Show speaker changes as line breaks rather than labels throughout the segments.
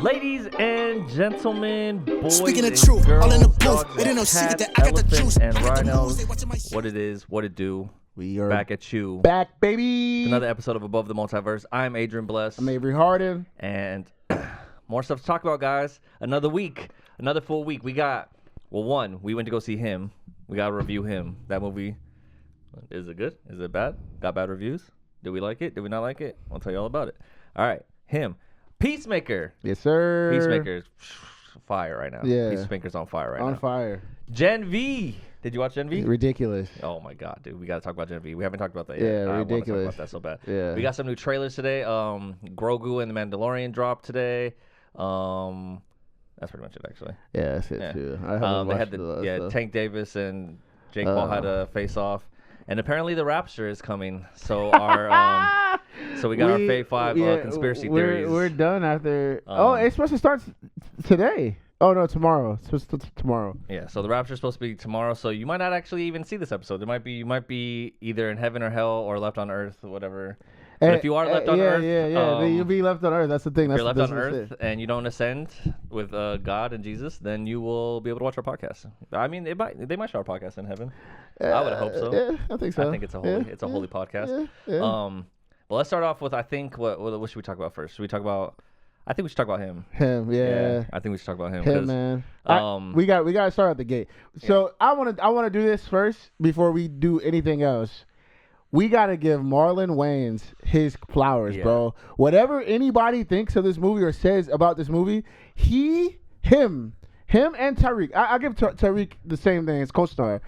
Ladies and gentlemen, boys
Speaking of
and
truth,
girls,
all in the booth.
dogs
It ain't
and
no secret
cats,
that I got the
elephants
juice.
and
I got the
rhinos.
moves, they watching my
What it is, what it do.
We are
Back at you.
back, baby.
Another episode of Above the Multiverse. I'm Adrian Blest.
I'm Avery Harden.
And more stuff to talk about, guys. Another week. Another full week. We got, well, one, we went to go see him. We got to review him. That movie, is it good? Is it bad? Got bad reviews? Did we like it? Did we not like it? I'll tell you all about it. All right. Him. Peacemaker.
Yes, sir.
Peacemaker's fire right now.
Yeah.
Peacemaker's on fire right now.
On fire.
Gen V. Did you watch Gen V?
Ridiculous.
Oh my God, dude. We got to talk about Gen V. We haven't talked about that yet.
Yeah,
I want to talk
ridiculous.
about that so bad.
Yeah.
We got some new trailers today. Grogu and the Mandalorian dropped today. That's pretty much it, actually.
Yeah, that's it,
Yeah.
too. I haven't
They
watched
had
stuff.
Tank Davis and Jake Paul had a face off. And apparently the Rapture is coming. So our so we got our Fave 5 conspiracy theories.
We're done after. It's supposed to start today. Oh, no, tomorrow. It's supposed to tomorrow.
Yeah, so the Rapture is supposed to be tomorrow, so you might not actually even see this episode. You might be either in heaven or hell or left on Earth or whatever. But if you are left on Earth,
then you'll be left on Earth. That's the thing.
If you're left on Earth and you don't ascend with God and Jesus, then you will be able to watch our podcast. I mean, they might show our podcast in heaven. I would hope so.
Yeah, I think so.
I think it's a holy podcast.
Yeah.
Well, let's start off with what should we talk about first? Should we talk about? I think we should talk about him.
Yeah.
I think we should talk about him.
Him, man. We got to start at the gate. So I want to do this first before we do anything else. We got to give Marlon Wayans his flowers, bro. Whatever anybody thinks of this movie or says about this movie, him and Tariq. I give Tariq the same thing as co-star.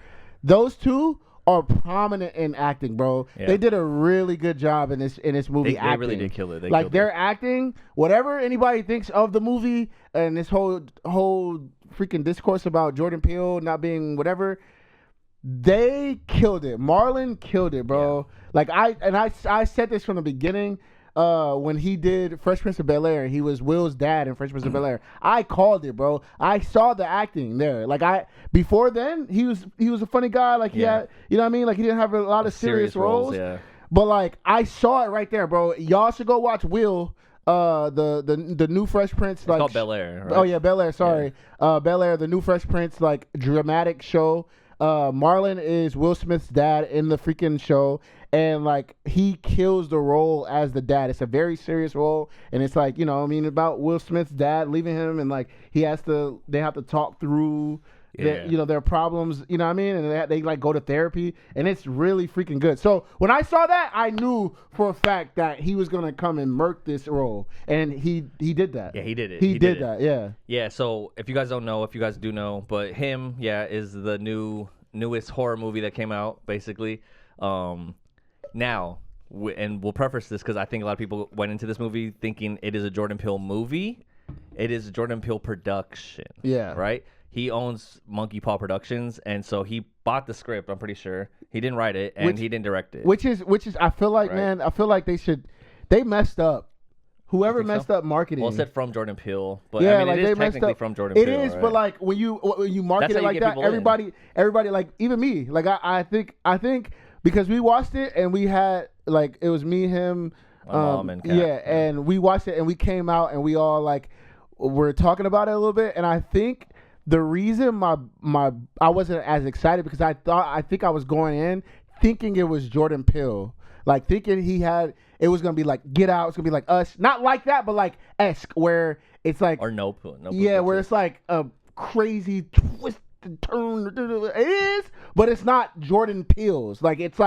Those two are prominent in acting, bro. Yeah. They did a really good job in this movie. They really did kill it. Their acting, whatever anybody thinks of the movie, and this whole freaking discourse about Jordan Peele not being whatever. They killed it. Marlon killed it, bro. Yeah. I said this from the beginning. When he did Fresh Prince of Bel-Air, he was Will's dad in Fresh Prince of Bel-Air. I called it, bro. I saw the acting there. Before then, he was a funny guy. He had, you know what I mean? He didn't have a lot of serious roles. Yeah. But I saw it right there, bro. Y'all should go watch Will. The new Fresh Prince. It's
called Bel-Air. Right?
Oh yeah, Bel-Air. Sorry, Bel-Air. The new Fresh Prince, dramatic show. Marlon is Will Smith's dad in the freaking show, and he kills the role as the dad. It's a very serious role, and it's about Will Smith's dad leaving him, and they have to talk through their problems, you know what I mean, and they go to therapy, and it's really freaking good. So when I saw that, I knew for a fact that he was gonna come and murk this role, and he did that.
Yeah, he did it.
He did that. Yeah.
Yeah. So if you guys don't know, if you guys do know, but him, is the newest horror movie that came out, basically. Now, and we'll preface this because I think a lot of people went into this movie thinking it is a Jordan Peele movie. It is a Jordan Peele production. Yeah. Right? He owns Monkey Paw Productions, and so he bought the script, I'm pretty sure. He didn't write it, and he didn't direct it.
Which is I feel like, man, I feel like they messed up. Whoever messed up marketing.
Well, it said from Jordan Peele, but it is technically from Jordan Peele.
It is, right? But when you market it like that, everybody, even me, I think because we watched it and we had it was me, him,
my mom and Kat.
And we watched it and we came out and we all were talking about it a little bit, and I think the reason I wasn't as excited because I think I was going in thinking it was Jordan Peele, thinking it was gonna be Get Out, it's gonna be Us, not like that, but esque, where it's
or Nope.
Where it's a crazy twist and turn. It is, but it's not Jordan Peele's. It's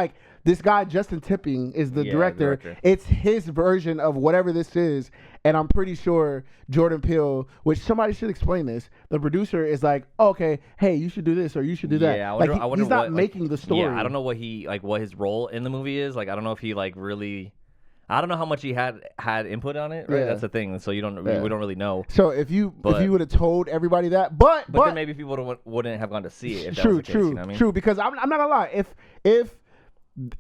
this guy Justin Tipping is the director. It's his version of whatever this is, and I'm pretty sure Jordan Peele, which somebody should explain this, the producer is okay, hey, you should do this or you should do that.
Yeah, I wonder
he's not making the story.
Yeah, I don't know what what his role in the movie is. I don't know if he really. I don't know how much he had input on it. Right, that's the thing. So we don't really know.
So if you would have told everybody that, but
then maybe people wouldn't have gone to see it. If
true,
that was the case, you know what I mean?
True. Because I'm not gonna lie.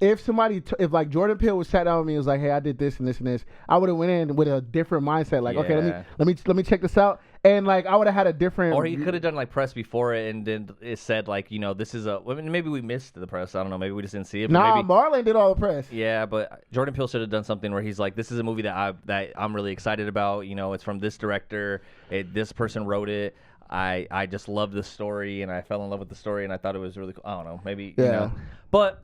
if if like Jordan Peele was sat down with me and was like, hey, I did this and this and this, I would have went in with a different mindset. Like, okay, let me check this out. And like I would have had a different.
Or he could have done like press before it, and then it said like, you know, this is a. I mean, maybe we missed the press. I don't know. Maybe we just didn't see it. But
maybe, Marlon did all the press.
Yeah, but Jordan Peele should have done something where he's like, this is a movie that I'm really excited about. You know, it's from this director. This person wrote it. I just love the story, and I fell in love with the story, and I thought it was really cool. I don't know. Maybe you know, but.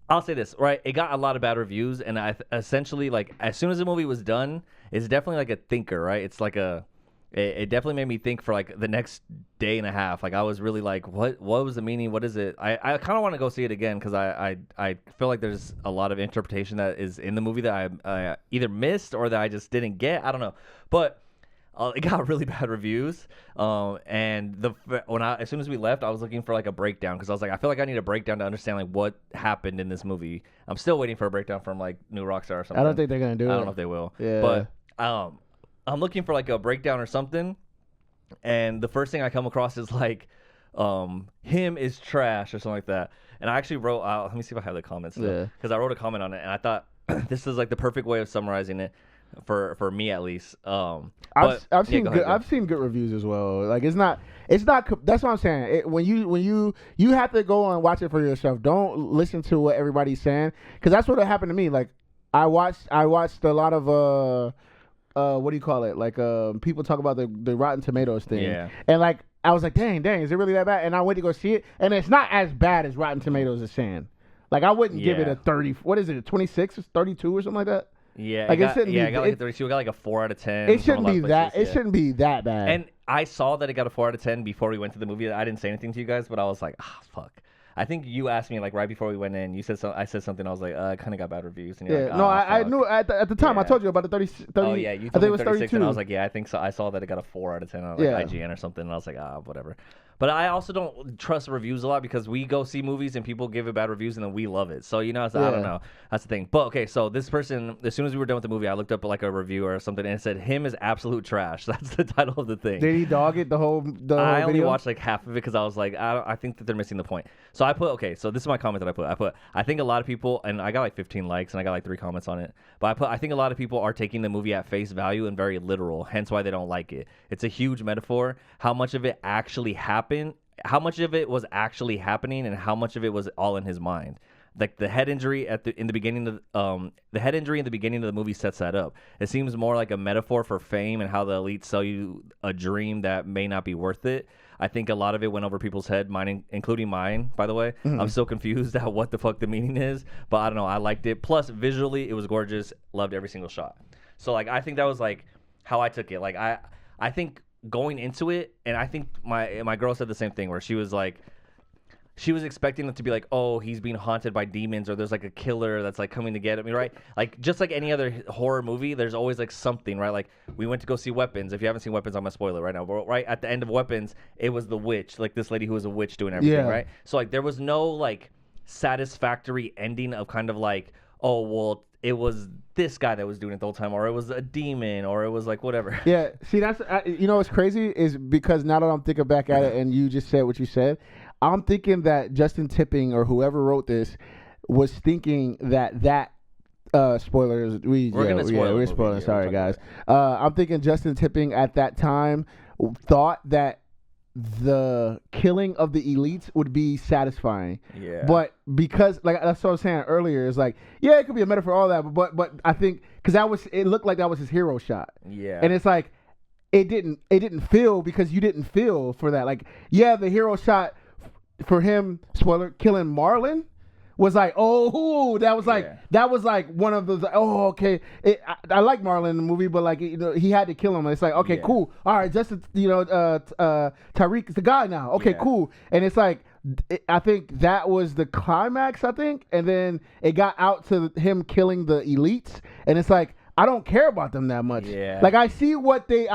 I'll say this, right? It got a lot of bad reviews, and I essentially, like, as soon as the movie was done, it's definitely like a thinker, right? It's like it definitely made me think for like the next day and a half. Like I was really like, what was the meaning? What is it? I kind of want to go see it again because I feel like there's a lot of interpretation that is in the movie that I either missed or that I just didn't get. I don't know, but. It got really bad reviews, and as soon as we left, I was looking for like a breakdown because I was like, I feel like I need a breakdown to understand like what happened in this movie. I'm still waiting for a breakdown from like New Rockstar or something.
I don't think they're gonna do it.
I don't know if they will.
Yeah.
But I'm looking for like a breakdown or something, and the first thing I come across is like, him is trash or something like that. And I actually wrote, let me see if I have the comments because I wrote a comment on it, and I thought this is like the perfect way of summarizing it. For me at least,
I've seen good reviews as well. Like it's not. That's what I'm saying. When you have to go and watch it for yourself. Don't listen to what everybody's saying because that's what happened to me. Like I watched a lot of what do you call it? Like people talk about the Rotten Tomatoes thing, and like I was like, dang, is it really that bad? And I went to go see it, and it's not as bad as Rotten Tomatoes is saying. Like I wouldn't give it a 30. What is it? A 26 or 32 or something like that.
Yeah, like it shouldn't be. I got like a 32. I got like a 4 out of 10.
It shouldn't be that. It shouldn't be that bad.
And I saw that it got a 4 out of 10 before we went to the movie. I didn't say anything to you guys, but I was like, fuck. I think you asked me like right before we went in. You said I said something. I was like, I kind of got bad reviews. And you're like,
no, I knew at the time. I told you about the 30.
Oh yeah, you told me 36, and I was like, yeah, I think so. I saw that it got a 4 out of 10 on like IGN or something, and I was like, whatever. But I also don't trust reviews a lot because we go see movies and people give it bad reviews and then we love it. So, you know, I don't know. That's the thing. But, okay, so this person, as soon as we were done with the movie, I looked up like a review or something and it said, him is absolute trash. That's the title of the thing.
Did he dog it the whole
I only watched like half of it because I was like, I think that they're missing the point. So I put, okay, so this is my comment that I put, I think a lot of people, and I got like 15 likes and I got like 3 comments on it. But I think a lot of people are taking the movie at face value and very literal, hence why they don't like it. It's a huge metaphor. How much of it actually happened? How much of it was actually happening, and how much of it was all in his mind? Like the head injury in the beginning of the movie sets that up. It seems more like a metaphor for fame and how the elite sell you a dream that may not be worth it. I think a lot of it went over people's head, mine, including mine, by the way. Mm-hmm. I'm still confused at what the fuck the meaning is, but I don't know. I liked it. Plus, visually, it was gorgeous. Loved every single shot. So, like, I think that was like how I took it. Like, I think. Going into it, and I think my girl said the same thing where she was like, she was expecting it to be like, oh, he's being haunted by demons or there's like a killer that's like coming to get me, right? Like just like any other horror movie, there's always like something, right? Like we went to go see Weapons. If you haven't seen Weapons, I'm gonna spoil it right now. But right at the end of Weapons, it was the witch, like this lady who was a witch doing everything, right? So like there was no like satisfactory ending of kind of like, oh well, it was this guy that was doing it the whole time, or it was a demon, or it was like whatever. Yeah,
see, that's you know what's crazy is because now that I'm thinking back at it, and you just said what you said, I'm thinking that Justin Tipping or whoever wrote this was thinking that spoilers. We're spoiling. Sorry, guys. I'm thinking Justin Tipping at that time thought that the killing of the elites would be satisfying. Yeah. But because like that's what I was saying earlier, is like, yeah, it could be a metaphor, all that, but I think because it looked like that was his hero shot. Yeah. And it's like it didn't feel because you didn't feel for that. Like, yeah, the hero shot for him, spoiler, killing Marlon was like, oh, that was like one of those. Oh, okay. I like Marlon in the movie, but like, you know, he had to kill him. It's like, okay, cool. All right, just Tariq is the guy now. Okay, cool. And it's like, I think that was the climax. I think, and then it got out to him killing the elites, and it's like, I don't care about them that much. Yeah. Like I see what they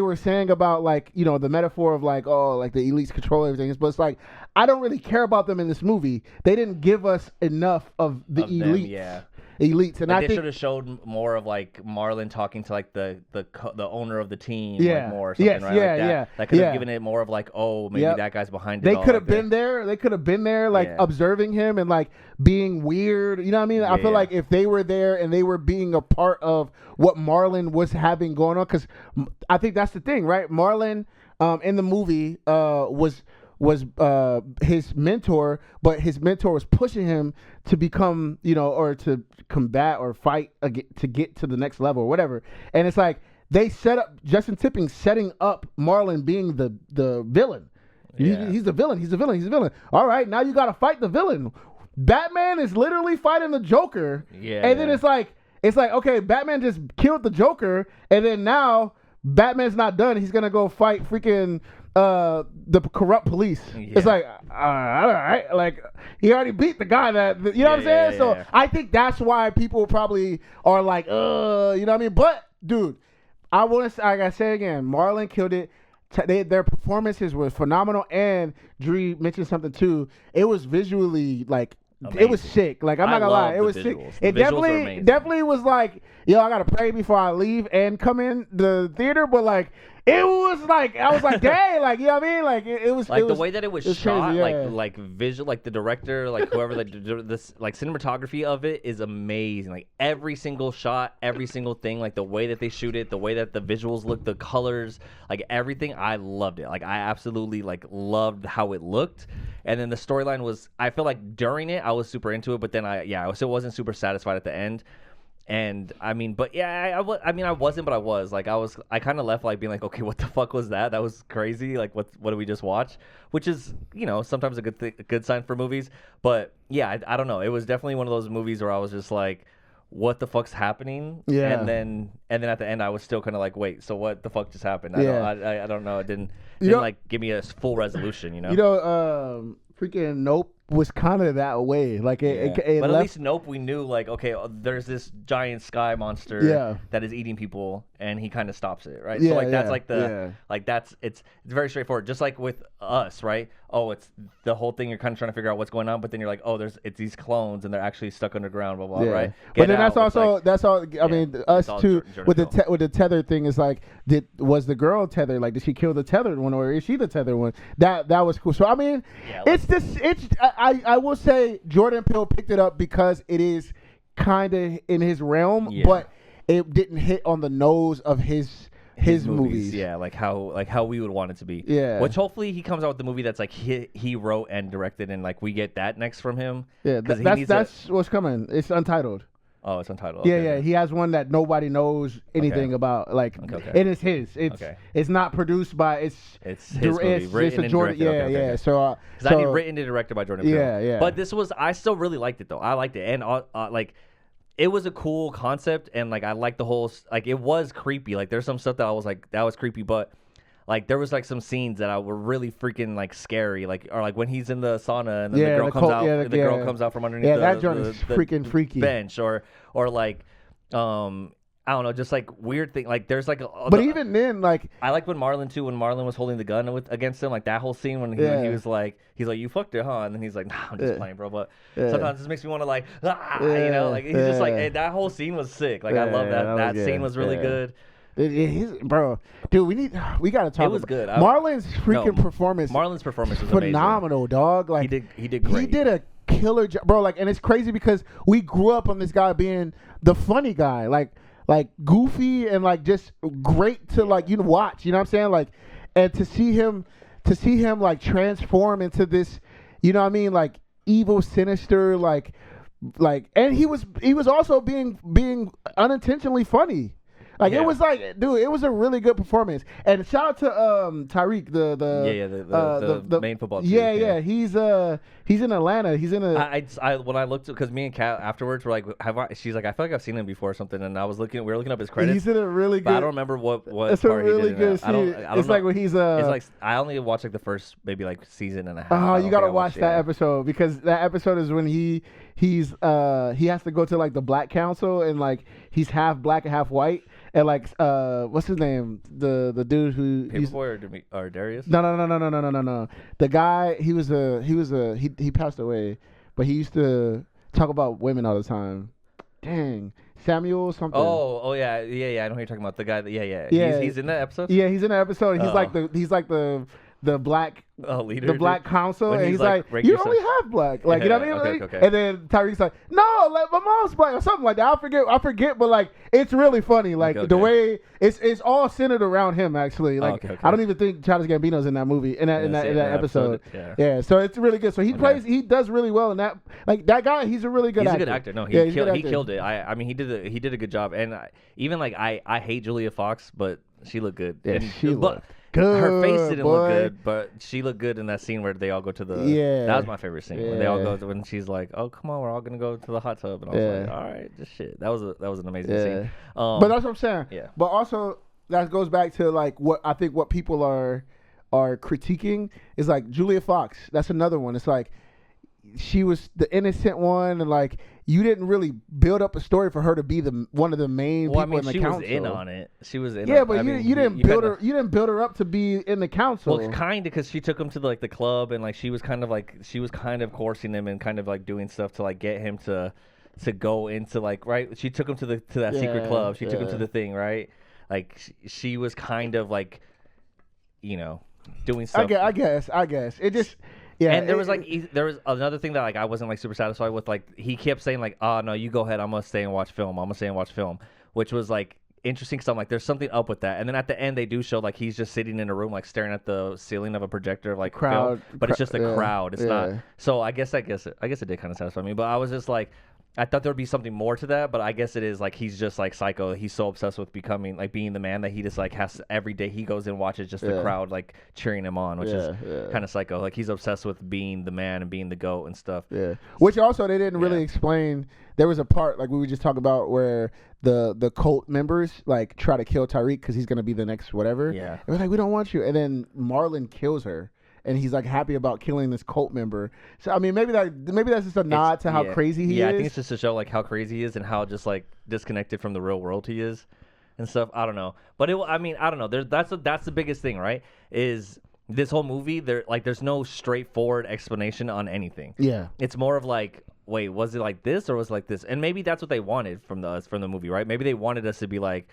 were saying about, like, you know, the metaphor of like, oh, like the elites control everything. But it's like, I don't really care about them in this movie. They didn't give us enough of the elites. Yeah. elites. And
like
I
they should have showed more of like Marlon talking to like the owner of the team,
yeah,
like more or something,
yes,
right?
yeah,
like that.
yeah,
That could have
yeah.
given it more of like, oh, maybe
Yep.
that guy's behind it.
They
all,
could have
like
been there. They could have been there, like
Yeah.
observing him and like being weird. You know what I mean? I feel
Yeah.
like if they were there and they were being a part of what Marlon was having going on, because I think that's the thing, right? Marlon in the movie was his mentor, but his mentor was pushing him to become, you know, or to combat or fight to get to the next level or whatever. And it's like they set up Justin Tipping setting up Marlon being the villain.
Yeah.
He's the villain. He's the villain. He's the villain. All right, now you got to fight the villain. Batman is literally fighting the Joker.
Yeah.
And then it's like okay, Batman just killed the Joker, and then now Batman's not done. He's gonna go fight freaking the corrupt police.
Yeah.
It's like all right, like he already beat the guy that you know what I'm saying. So I think that's why people probably are like, you know what I mean. But dude, I want to, like I said again, Marlon killed it. Their performances were phenomenal, and Dre mentioned something too. It was visually like amazing. It was sick. Like I'm not gonna lie, it was sick. It definitely was like, yo, I gotta pray before I leave and come in the theater. But like, it was like I was like, dang, like you know what I mean? Like it was
like
the
way that it was shot, crazy, yeah. like visual, like the director, like whoever, like this, like cinematography of it is amazing. Like every single shot, every single thing, like the way that they shoot it, the way that the visuals look, the colors, like everything. I loved it. Like I absolutely like loved how it looked. And then the storyline was, I feel like during it I was super into it, but then I still wasn't super satisfied at the end. And I mean, but yeah, I wasn't, but I was like, I kind of left like being like, okay, what the fuck was that? That was crazy. Like, what did we just watch? Which is, you know, sometimes a good sign for movies. But yeah, I don't know. It was definitely one of those movies where I was just like, what the fuck's happening?
Yeah.
And then at the end, I was still kind of like, wait, so what the fuck just happened? I don't know. It didn't like give me a full resolution, you know?
You know, freaking Nope was kind of that way. Like
but at least Nope, we knew like, okay, there's this giant sky monster that is eating people, and he kind of stops it, right? So like that's like like it's very straightforward. Just like with Us, right? Oh, it's the whole thing. You're kind of trying to figure out what's going on, but then you're like, oh, it's these clones, and they're actually stuck underground, blah blah, right?
But then that's also like, that's all. I mean, Us too with the tether thing is like, was the girl tethered? Like, did she kill the tethered one, or is she the tethered one? That was cool. So I mean, I will say Jordan Peele picked it up because it is kind of in his realm, but it didn't hit on the nose of his movies. Yeah, like how we would want it to be. Yeah. Which hopefully he comes out with the movie that's like he wrote and directed, and like we get that next from him. Yeah, that's what's coming. It's untitled. Oh, it's untitled. Yeah, okay. He has one that nobody knows anything about. Like, it is his. It's not produced by. It's his movie. Written and Jordan. Yeah. So, I need written and directed by Jordan Peele. Yeah. But I still really liked it though. I liked it, and like, it was a cool concept, and like I liked the whole. Like, it was creepy. Like, there's some stuff that I was like, that was creepy, but. Like, there was like some scenes that were really freaking like scary, like, or like when he's in the sauna and then the girl comes out, the girl comes out from underneath that joint is freaking freaky bench, or like, I don't know, just like weird thing. Like, there's like, but even then, like, I like when Marlon was holding the gun against him, like that whole scene when he was like, he's like, you fucked it, huh? And then he's like, nah, I'm just playing, bro. But sometimes this makes me want to like, you know, like he's just like, hey, that whole scene was sick. Like, I love that. That scene was really good. Bro, dude, we gotta talk. It was good. Marlon's performance. Marlon's performance was phenomenal, amazing. Dog. Like he did great. He did a killer job, bro. Like, and it's crazy because we grew up on this guy being the funny guy, like goofy and like just great to like watch. You know what I'm saying? Like, and to see him like transform into this, you know what I mean? Like evil, sinister, like, and he was also being unintentionally funny. Like, it was like, dude, it was a really good performance. And shout out to Tyreek, the main football team. Yeah. He's in Atlanta. He's in when I looked, because me and Kat afterwards were like, she's like, I feel like I've seen him before or something. And I was we were looking up his credits. He's in a really good. But I don't remember what it's part a really he did good scene. I don't it's know. Like when he's it's like I only watched like the first maybe like season and a half. Oh, you gotta watch that episode, because that episode is when he has to go to like the Black Council, and like he's half black and half white. And like, what's his name? The dude who Paperboy or Darius? No. The guy, he passed away, but he used to talk about women all the time. dang, Samuel something.
Oh yeah. I know who you're talking about. The guy. Yeah. He's in that episode.
Yeah, he's in that episode. He's like the black
leader,
the black counsel, and he's like you're only half black, like you know what I mean?
Okay.
And then Tyreek's like, no, like my mom's black or something like that. I forget, but like it's really funny, like the way it's all centered around him actually. Like I don't even think Childish Gambino's in that movie in that episode. Yeah, so it's really good. So he does really well in that. Like that guy, he's a really good actor.
He's a good actor. No, he killed it. I mean he did a good job. And even like I hate Julia Fox, but she looked good.
Yeah, she looked good.
Her face didn't look good, but she looked good in that scene where they all go to the. Yeah. That was my favorite scene when they all go. When she's like, "Oh, come on, we're all gonna go to the hot tub," and I was like, "All right, this shit." That was an amazing scene.
But that's what I'm saying. Yeah. But also that goes back to like what I think what people are critiquing is like Julia Fox. That's another one. It's like she was the innocent one, and like you didn't really build up a story for her to be one of the main people in the council.
She was in on it. She was in.
Yeah, but you didn't build her. You didn't build her up to be in the council.
Well, kind of, because she took him to the club, and like she was kind of coercing him and kind of like doing stuff to like get him to go into like right. She took him to that secret club. She took him to the thing, right? Like she was kind of like, doing stuff.
I guess it just. Yeah,
and there was another thing that like I wasn't like super satisfied with. Like he kept saying like, "Oh no, you go ahead. I'm gonna stay and watch film." Which was like interesting because I'm like, there's something up with that. And then at the end they do show like he's just sitting in a room like staring at the ceiling of a projector of like
crowd,
film, but it's just a crowd. It's not. So I guess it did kind of satisfy me. But I was just like, I thought there would be something more to that, but I guess it is like he's just like psycho. He's so obsessed with becoming like being the man that he just like has every day he goes and watches just the crowd like cheering him on, which is kind of psycho. Like he's obsessed with being the man and being the GOAT and stuff. Yeah.
Which also they didn't really explain. There was a part like we were just talking about where the cult members like try to kill Tyreek because he's gonna be the next whatever.
Yeah.
And we're like, we don't want you. And then Marlon kills her. And he's like happy about killing this cult member. So I mean, maybe that's just a nod to how crazy he is.
Yeah, I think it's just to show like how crazy he is and how just like disconnected from the real world he is, and stuff. I don't know, but I don't know. That's the biggest thing, right? Is this whole movie there's no straightforward explanation on anything.
Yeah,
it's more of like, wait, was it like this or was it like this? And maybe that's what they wanted from the movie, right? Maybe they wanted us to be like,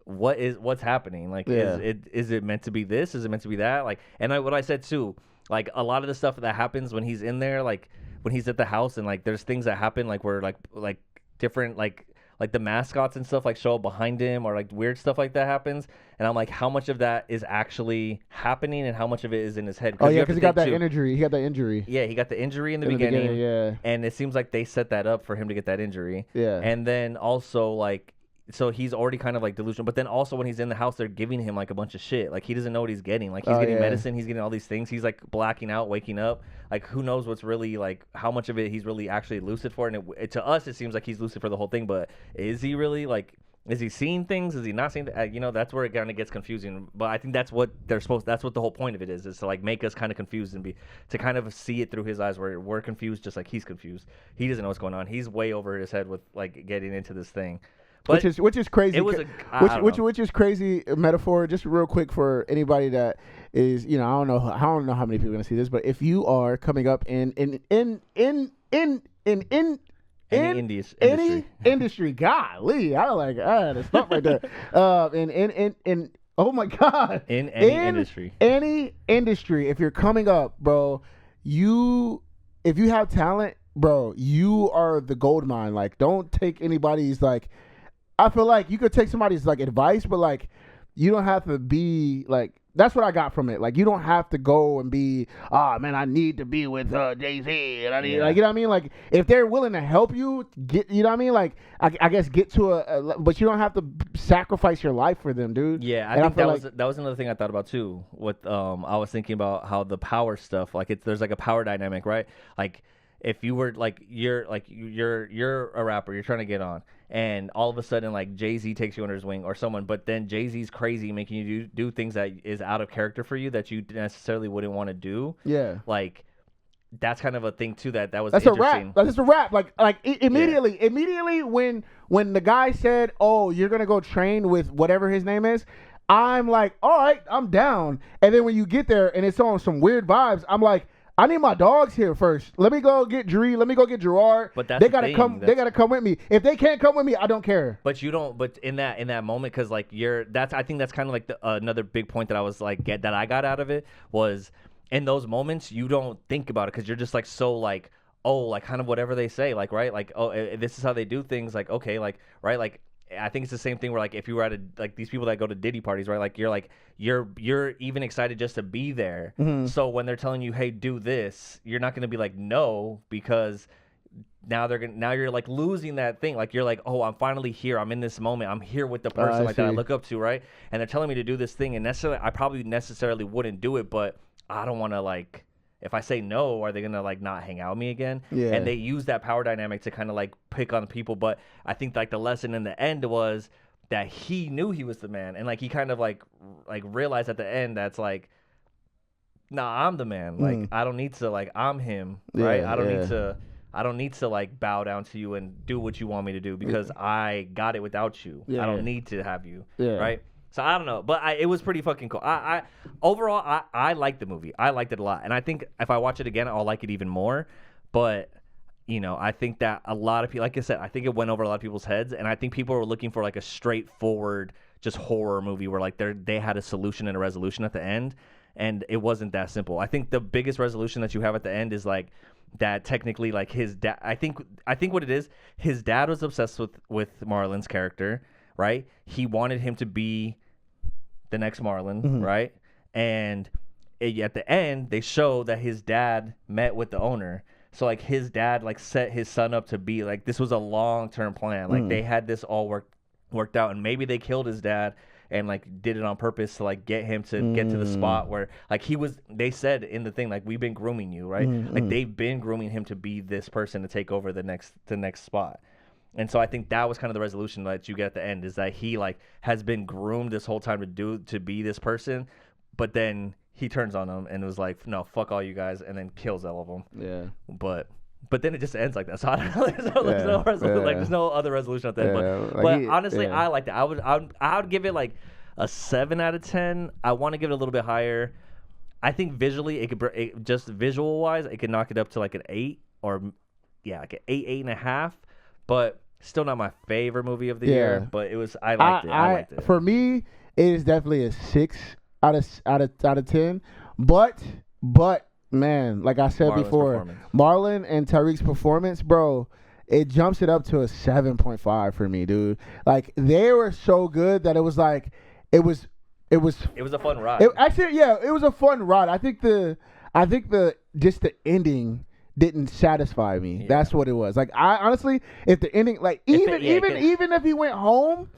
what's happening? Like, is it meant to be this? Is it meant to be that? Like, and what I said too, like a lot of the stuff that happens when he's in there, like when he's at the house, and like there's things that happen, like where like different like the mascots and stuff like show up behind him, or like weird stuff like that happens. And I'm like, how much of that is actually happening, and how much of it is in his head?
Oh yeah, because he got that injury. He got that injury.
Yeah, he got the injury in the beginning.
Yeah,
and it seems like they set that up for him to get that injury.
Yeah,
and then also like. So he's already kind of like delusional, but then also when he's in the house, they're giving him like a bunch of shit. Like he doesn't know what he's getting. Like he's getting medicine, he's getting all these things. He's like blacking out, waking up. Like who knows what's really like how much of it he's really actually lucid for? And to us, it seems like he's lucid for the whole thing. But is he really like? Is he seeing things? Is he not seeing? That's where it kind of gets confusing. But I think that's what they're supposed. That's what the whole point of it is to like make us kind of confused and to kind of see it through his eyes, where we're confused just like he's confused. He doesn't know what's going on. He's way over his head with like getting into this thing. But
which is crazy.
It was
which is crazy metaphor. Just real quick for anybody that is, I don't know how many people are gonna see this, but if you are coming up in any industry, golly, I had to stop right there. In oh my god,
in any
industry, if you're coming up, bro, if you have talent, bro, you are the gold mine. Like, don't take anybody's like. I feel like you could take somebody's like advice, but like you don't have to be like. That's what I got from it. Like you don't have to go and be, man, I need to be with Jay-Z, and I need, like, you know what I mean. Like if they're willing to help you get, you know what I mean. Like I guess get to but you don't have to sacrifice your life for them, dude.
Yeah, I think that was another thing I thought about too. With I was thinking about how the power stuff, like there's like a power dynamic, right? Like if you were you're a rapper, you're trying to get on. And all of a sudden, like Jay-Z takes you under his wing or someone, but then Jay-Z's crazy, making you do things that is out of character for you that you necessarily wouldn't want to do.
Yeah,
like that's kind of a thing too. That's
interesting. That's a rap. Like immediately when the guy said, "Oh, you're gonna go train with whatever his name is," I'm like, "All right, I'm down." And then when you get there and it's on some weird vibes, I'm like, I need my dogs here first. Let me go get Dree. Let me go get Gerard.
But that's
they gotta come. They gotta come with me. If they can't come with me, I don't care.
But you don't. But in that moment, because like I think that's kind of like another big point that I was like that I got out of it was in those moments you don't think about it because you're just like so like like kind of whatever they say like right like this is how they do things like okay like right like. I think it's the same thing where like if you were at like these people that go to Diddy parties, right? Like you're even excited just to be there. Mm-hmm. So when they're telling you, hey, do this, you're not gonna be like no because now you're like losing that thing. Like you're like, oh, I'm finally here. I'm in this moment. I'm here with the person that I look up to, right? And they're telling me to do this thing, and I probably necessarily wouldn't do it, but I don't want to like. If I say no, are they gonna like not hang out with me again? Yeah. And they use that power dynamic to kind of like pick on people. But I think like the lesson in the end was that he knew he was the man, and like he kind of like realized at the end that's like, nah, I'm the man. Like I don't need to like I'm him, right? I don't need to like bow down to you and do what you want me to do because I got it without you. Yeah. I don't need to have you, right? So I don't know, but it was pretty fucking cool. Overall, I liked the movie. I liked it a lot, and I think if I watch it again, I'll like it even more. But you know, I think that a lot of people, like I said, I think it went over a lot of people's heads, and I think people were looking for like a straightforward, just horror movie where like they had a solution and a resolution at the end, and it wasn't that simple. I think the biggest resolution that you have at the end is like that technically like his dad. I think what it is, his dad was obsessed with Marlon's character, right? He wanted him to be the next Marlon, right? And at the end, they show that his dad met with the owner. So, like, his dad, like, set his son up to be, like, this was a long-term plan. Like, they had this all worked out. And maybe they killed his dad and, like, did it on purpose to, like, get him to get to the spot where, like, they said in the thing, like, we've been grooming you, right? Like, they've been grooming him to be this person to take over the next spot. And so I think that was kind of the resolution that you get at the end is that he like has been groomed this whole time to be this person, but then he turns on them and was like, no, fuck all you guys, and then kills all of them. Yeah. But then it just ends like that. So I don't know. There's no other resolution at the end. But honestly, I liked it. I would give it like a 7 out of 10. I want to give it a little bit higher. I think visually just visual wise, it could knock it up to like an 8 or like an 8.5. But still not my favorite movie of the year, but it was. I liked it.
For me, it is definitely a 6 out of 10. But man, like I said before, Marlon and Tariq's performance, bro, it jumps it up to a 7.5 for me, dude. Like they were so good that it was like it was
a fun ride.
It was a fun ride. I think the ending didn't satisfy me. Yeah. That's what it was. Like I honestly, if the ending, like even if he went home,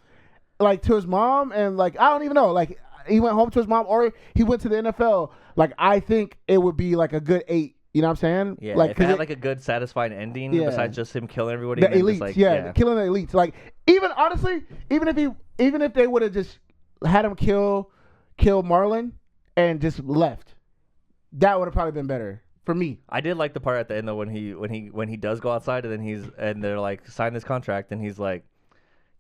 like to his mom, and like I don't even know, like he went home to his mom or he went to the NFL, like I think it would be like a good 8. You know what I'm saying?
Yeah.
Like
if it had like a good satisfying ending besides just him killing everybody.
The elites, like, killing the elites. Like even honestly, even if they would have just had him kill Marlon and just left, that would have probably been better. For me,
I did like the part at the end though when he does go outside and they're like sign this contract and he's like,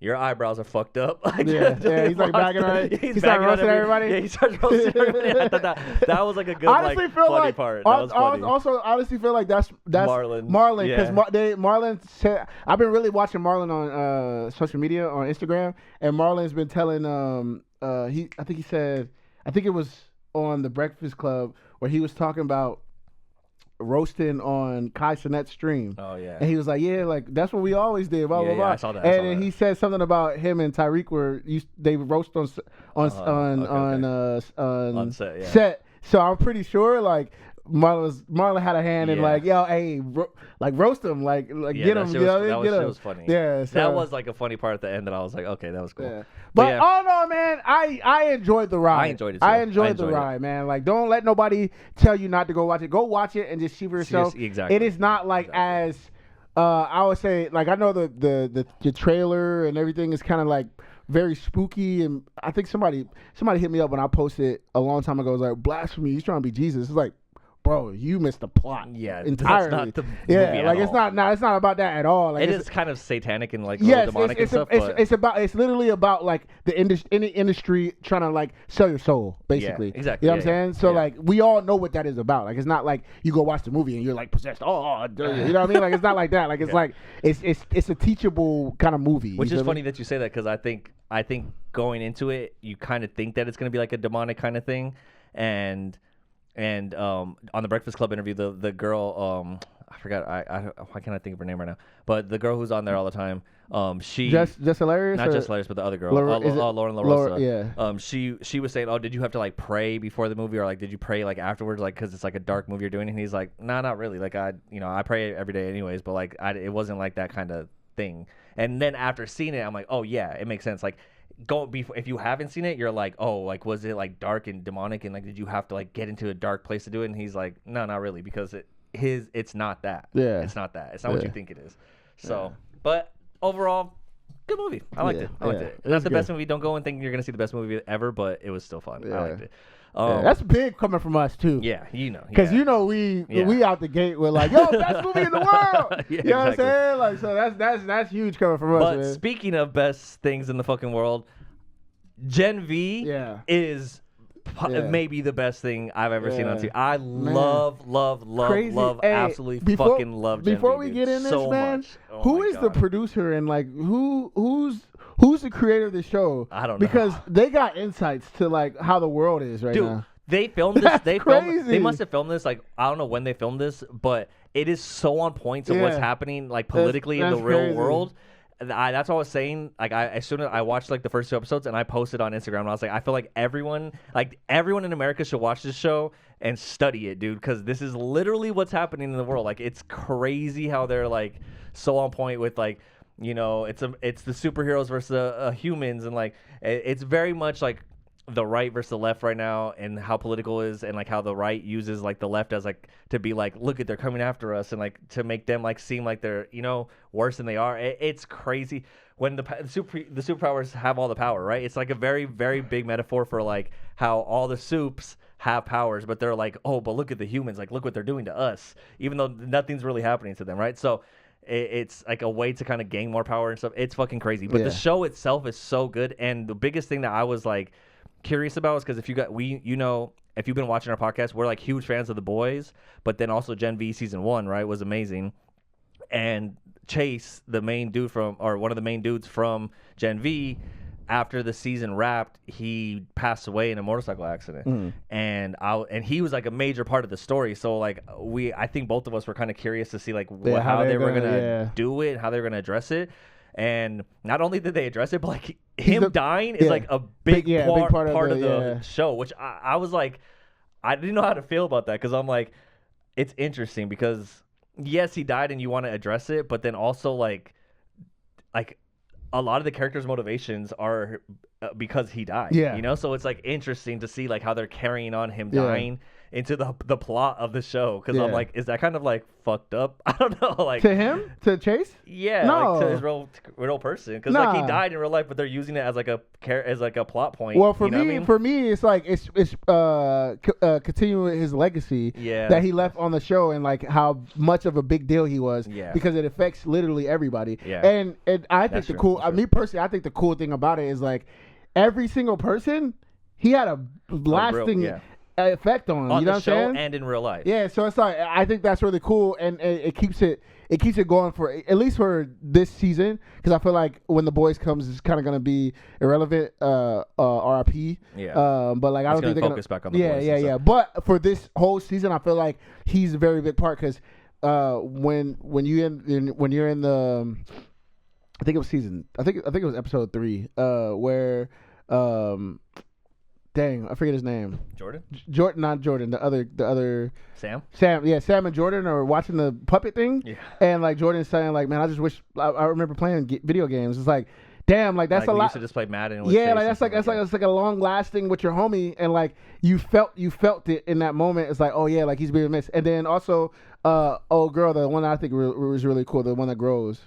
your eyebrows are fucked up. Like,
he's like bagging on it. He starts roasting everybody.
Yeah, he starts roasting everybody. I thought that was like a good funny part. That was funny.
Also, honestly feel like that's Marlon because Marlon said, I've been really watching Marlon on social media on Instagram, and Marlon's been telling I think it was on the Breakfast Club where he was talking about roasting on Kai Cenat's stream. Oh yeah. And he was like, yeah, like that's what we always did. Blah blah blah. I saw that. And then he said something about him and Tariq they roast on set. Yeah. Set. So I'm pretty sure like Marlon had a hand in like, yo, hey, roast him, like get him. That was funny. Yeah, so. That
was like a funny part at the end that I was like, okay, that was cool.
Yeah. But oh no, man, I enjoyed the ride.
I enjoyed it too.
I enjoyed the ride, man. Like, don't let nobody tell you not to go watch it. Go watch it and just see for yourself.
Exactly.
It is not like as I would say, like I know the trailer and everything is kind of like very spooky, and I think somebody hit me up when I posted a long time ago. It was like, blasphemy, he's trying to be Jesus. It's like, bro, you missed the plot.
Yeah,
entirely.
That's not the movie
like
at all.
it's not about that at all. Like,
it is kind of satanic and like
yes,
demonic and stuff.
It's literally about like the industry trying to like sell your soul, basically.
Yeah, exactly.
You know what I'm saying? So like we all know what that is about. Like it's not like you go watch the movie and you're like possessed. Oh, you know what I mean? Like it's not like that. Like it's like it's a teachable kind of movie.
Which is funny that you say that, because I think going into it, you kind of think that it's going to be like a demonic kind of thing, and on the Breakfast Club interview, the girl, I forgot, why can't I think of her name right now? But the girl who's on there all the time, she
just hilarious,
not just hilarious, but the other girl, Lauren LaRosa.
Yeah.
She was saying, oh, did you have to like pray before the movie, or like did you pray like afterwards, like because it's like a dark movie you're doing? And he's like, nah, not really. Like I pray every day anyways, but like it wasn't like that kind of thing. And then after seeing it, I'm like, oh yeah, it makes sense. Like if you haven't seen it, you're like, oh, like was it like dark and demonic, and like did you have to like get into a dark place to do it? And he's like, no, not really, because it's not that.
Yeah,
it's not that. It's not what you think it is. So, but overall, good movie. I liked it. It's not the best movie. Don't go and think you're gonna see the best movie ever, but it was still fun. I liked it.
That's big coming from us too.
Yeah,
because we out the gate with like, yo, best movie in the world. You know what I'm saying? Like, so that's huge coming from us.
But
man.
Speaking of best things in the fucking world, Gen V is maybe the best thing I've ever seen on TV. I love, absolutely fucking love Gen V.
Before we get in this, man, who is the producer and like who's the creator of the show?
I don't know.
Because they got insights to like how the world is right now.
They filmed this. They must have filmed this. Like I don't know when they filmed this, but it is so on point to what's happening like politically in the real world. That's what I was saying. Like as soon as I watched like the first 2 episodes, and I posted on Instagram, and I was like, I feel like everyone in America should watch this show and study it, dude, because this is literally what's happening in the world. Like it's crazy how they're like so on point with like. It's the superheroes versus the humans, and like it's very much like the right versus the left right now, and how political is, and like how the right uses like the left as like to be like, look at, they're coming after us, and like to make them like seem like they're worse than they are. It's crazy when the superpowers have all the power, right? It's like a very, very big metaphor for like how all the supes have powers, but they're like, oh, but look at the humans, like look what they're doing to us, even though nothing's really happening to them, right? So it's like a way to kind of gain more power and stuff. It's fucking crazy. But the show itself is so good. And the biggest thing that I was like curious about is because if you've been watching our podcast, we're like huge fans of The Boys, but then also Gen V season 1, right, was amazing. And Chase, one of the main dudes from Gen V, after the season wrapped, he passed away in a motorcycle accident, and he was like a major part of the story. So like I think both of us were kind of curious to see like how they were gonna do it, how they were gonna address it. And not only did they address it, but like him dying is like a big part of the show, which I was like, I didn't know how to feel about that, because I'm like, it's interesting because yes, he died and you want to address it, but then also like a lot of the characters' motivations are because he died. Yeah. So it's like interesting to see like how they're carrying on him dying into the plot of the show, because I'm like, is that kind of like fucked up? I don't know, like
to him, to Chase?
Yeah,
no,
like to his real person, because like he died in real life, but they're using it as like a plot point.
Well, for me, it's like it's continuing his legacy that he left on the show, and like how much of a big deal he was, because it affects literally everybody. Yeah, and I think me personally, I think the cool thing about it is like every single person, he had a lasting effect on you know what I'm saying?
And in real life.
Yeah, so it's like, I think that's really cool, and it keeps it going for at least for this season, because I feel like when The Boys comes, it's kind of gonna be irrelevant. RIP. Yeah. But like I don't think they're
focus back on The Boys.
Yeah. But for this whole season, I feel like he's a very big part, because when you're in the, I think it was episode 3, where dang, I forget his name. Jordan, not Jordan. The other. Sam. Yeah, Sam and Jordan are watching the puppet thing. Yeah. And like Jordan's saying like, man, I just wish I remember playing video games. It's like, damn, like that's like a lot.
Used to just play Madden.
Yeah, like that's like a long lasting with your homie, and like you felt it in that moment. It's like, oh yeah, like he's being missed. And then also, old girl, the one I think was really cool, the one that grows.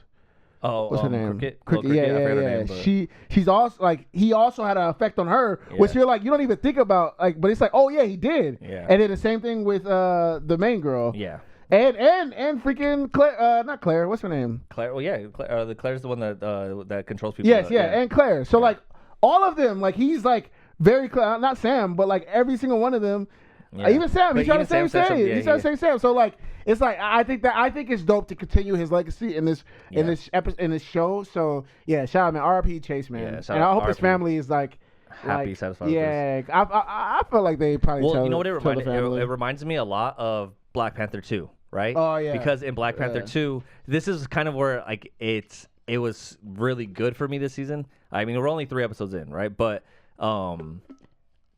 What's her name?
Cricket.
Yeah.
Name,
She's also like he also had an effect on her, which you're like you don't even think about like, but it's like, oh yeah, he did.
Yeah.
And then the same thing with the main girl.
Yeah.
And freaking Claire, not Claire. What's her name?
Claire. Well, yeah. Claire's the one that controls people.
Yes, and Claire. So like all of them, like he's like very not Sam, but like every single one of them. Yeah. Even Sam, he's trying to save Sam. He's trying to save Sam. So like, it's like I think it's dope to continue his legacy in this in this show. So yeah, shout out man, R.I.P. Chase man, and I hope his family is like
happy, satisfied.
Yeah, I feel like they probably.
Well, you know what it reminds me? It reminds me a lot of Black Panther 2, right?
Oh yeah.
Because in Black Panther 2, this is kind of where like it was really good for me this season. I mean, we're only 3 episodes in, right? But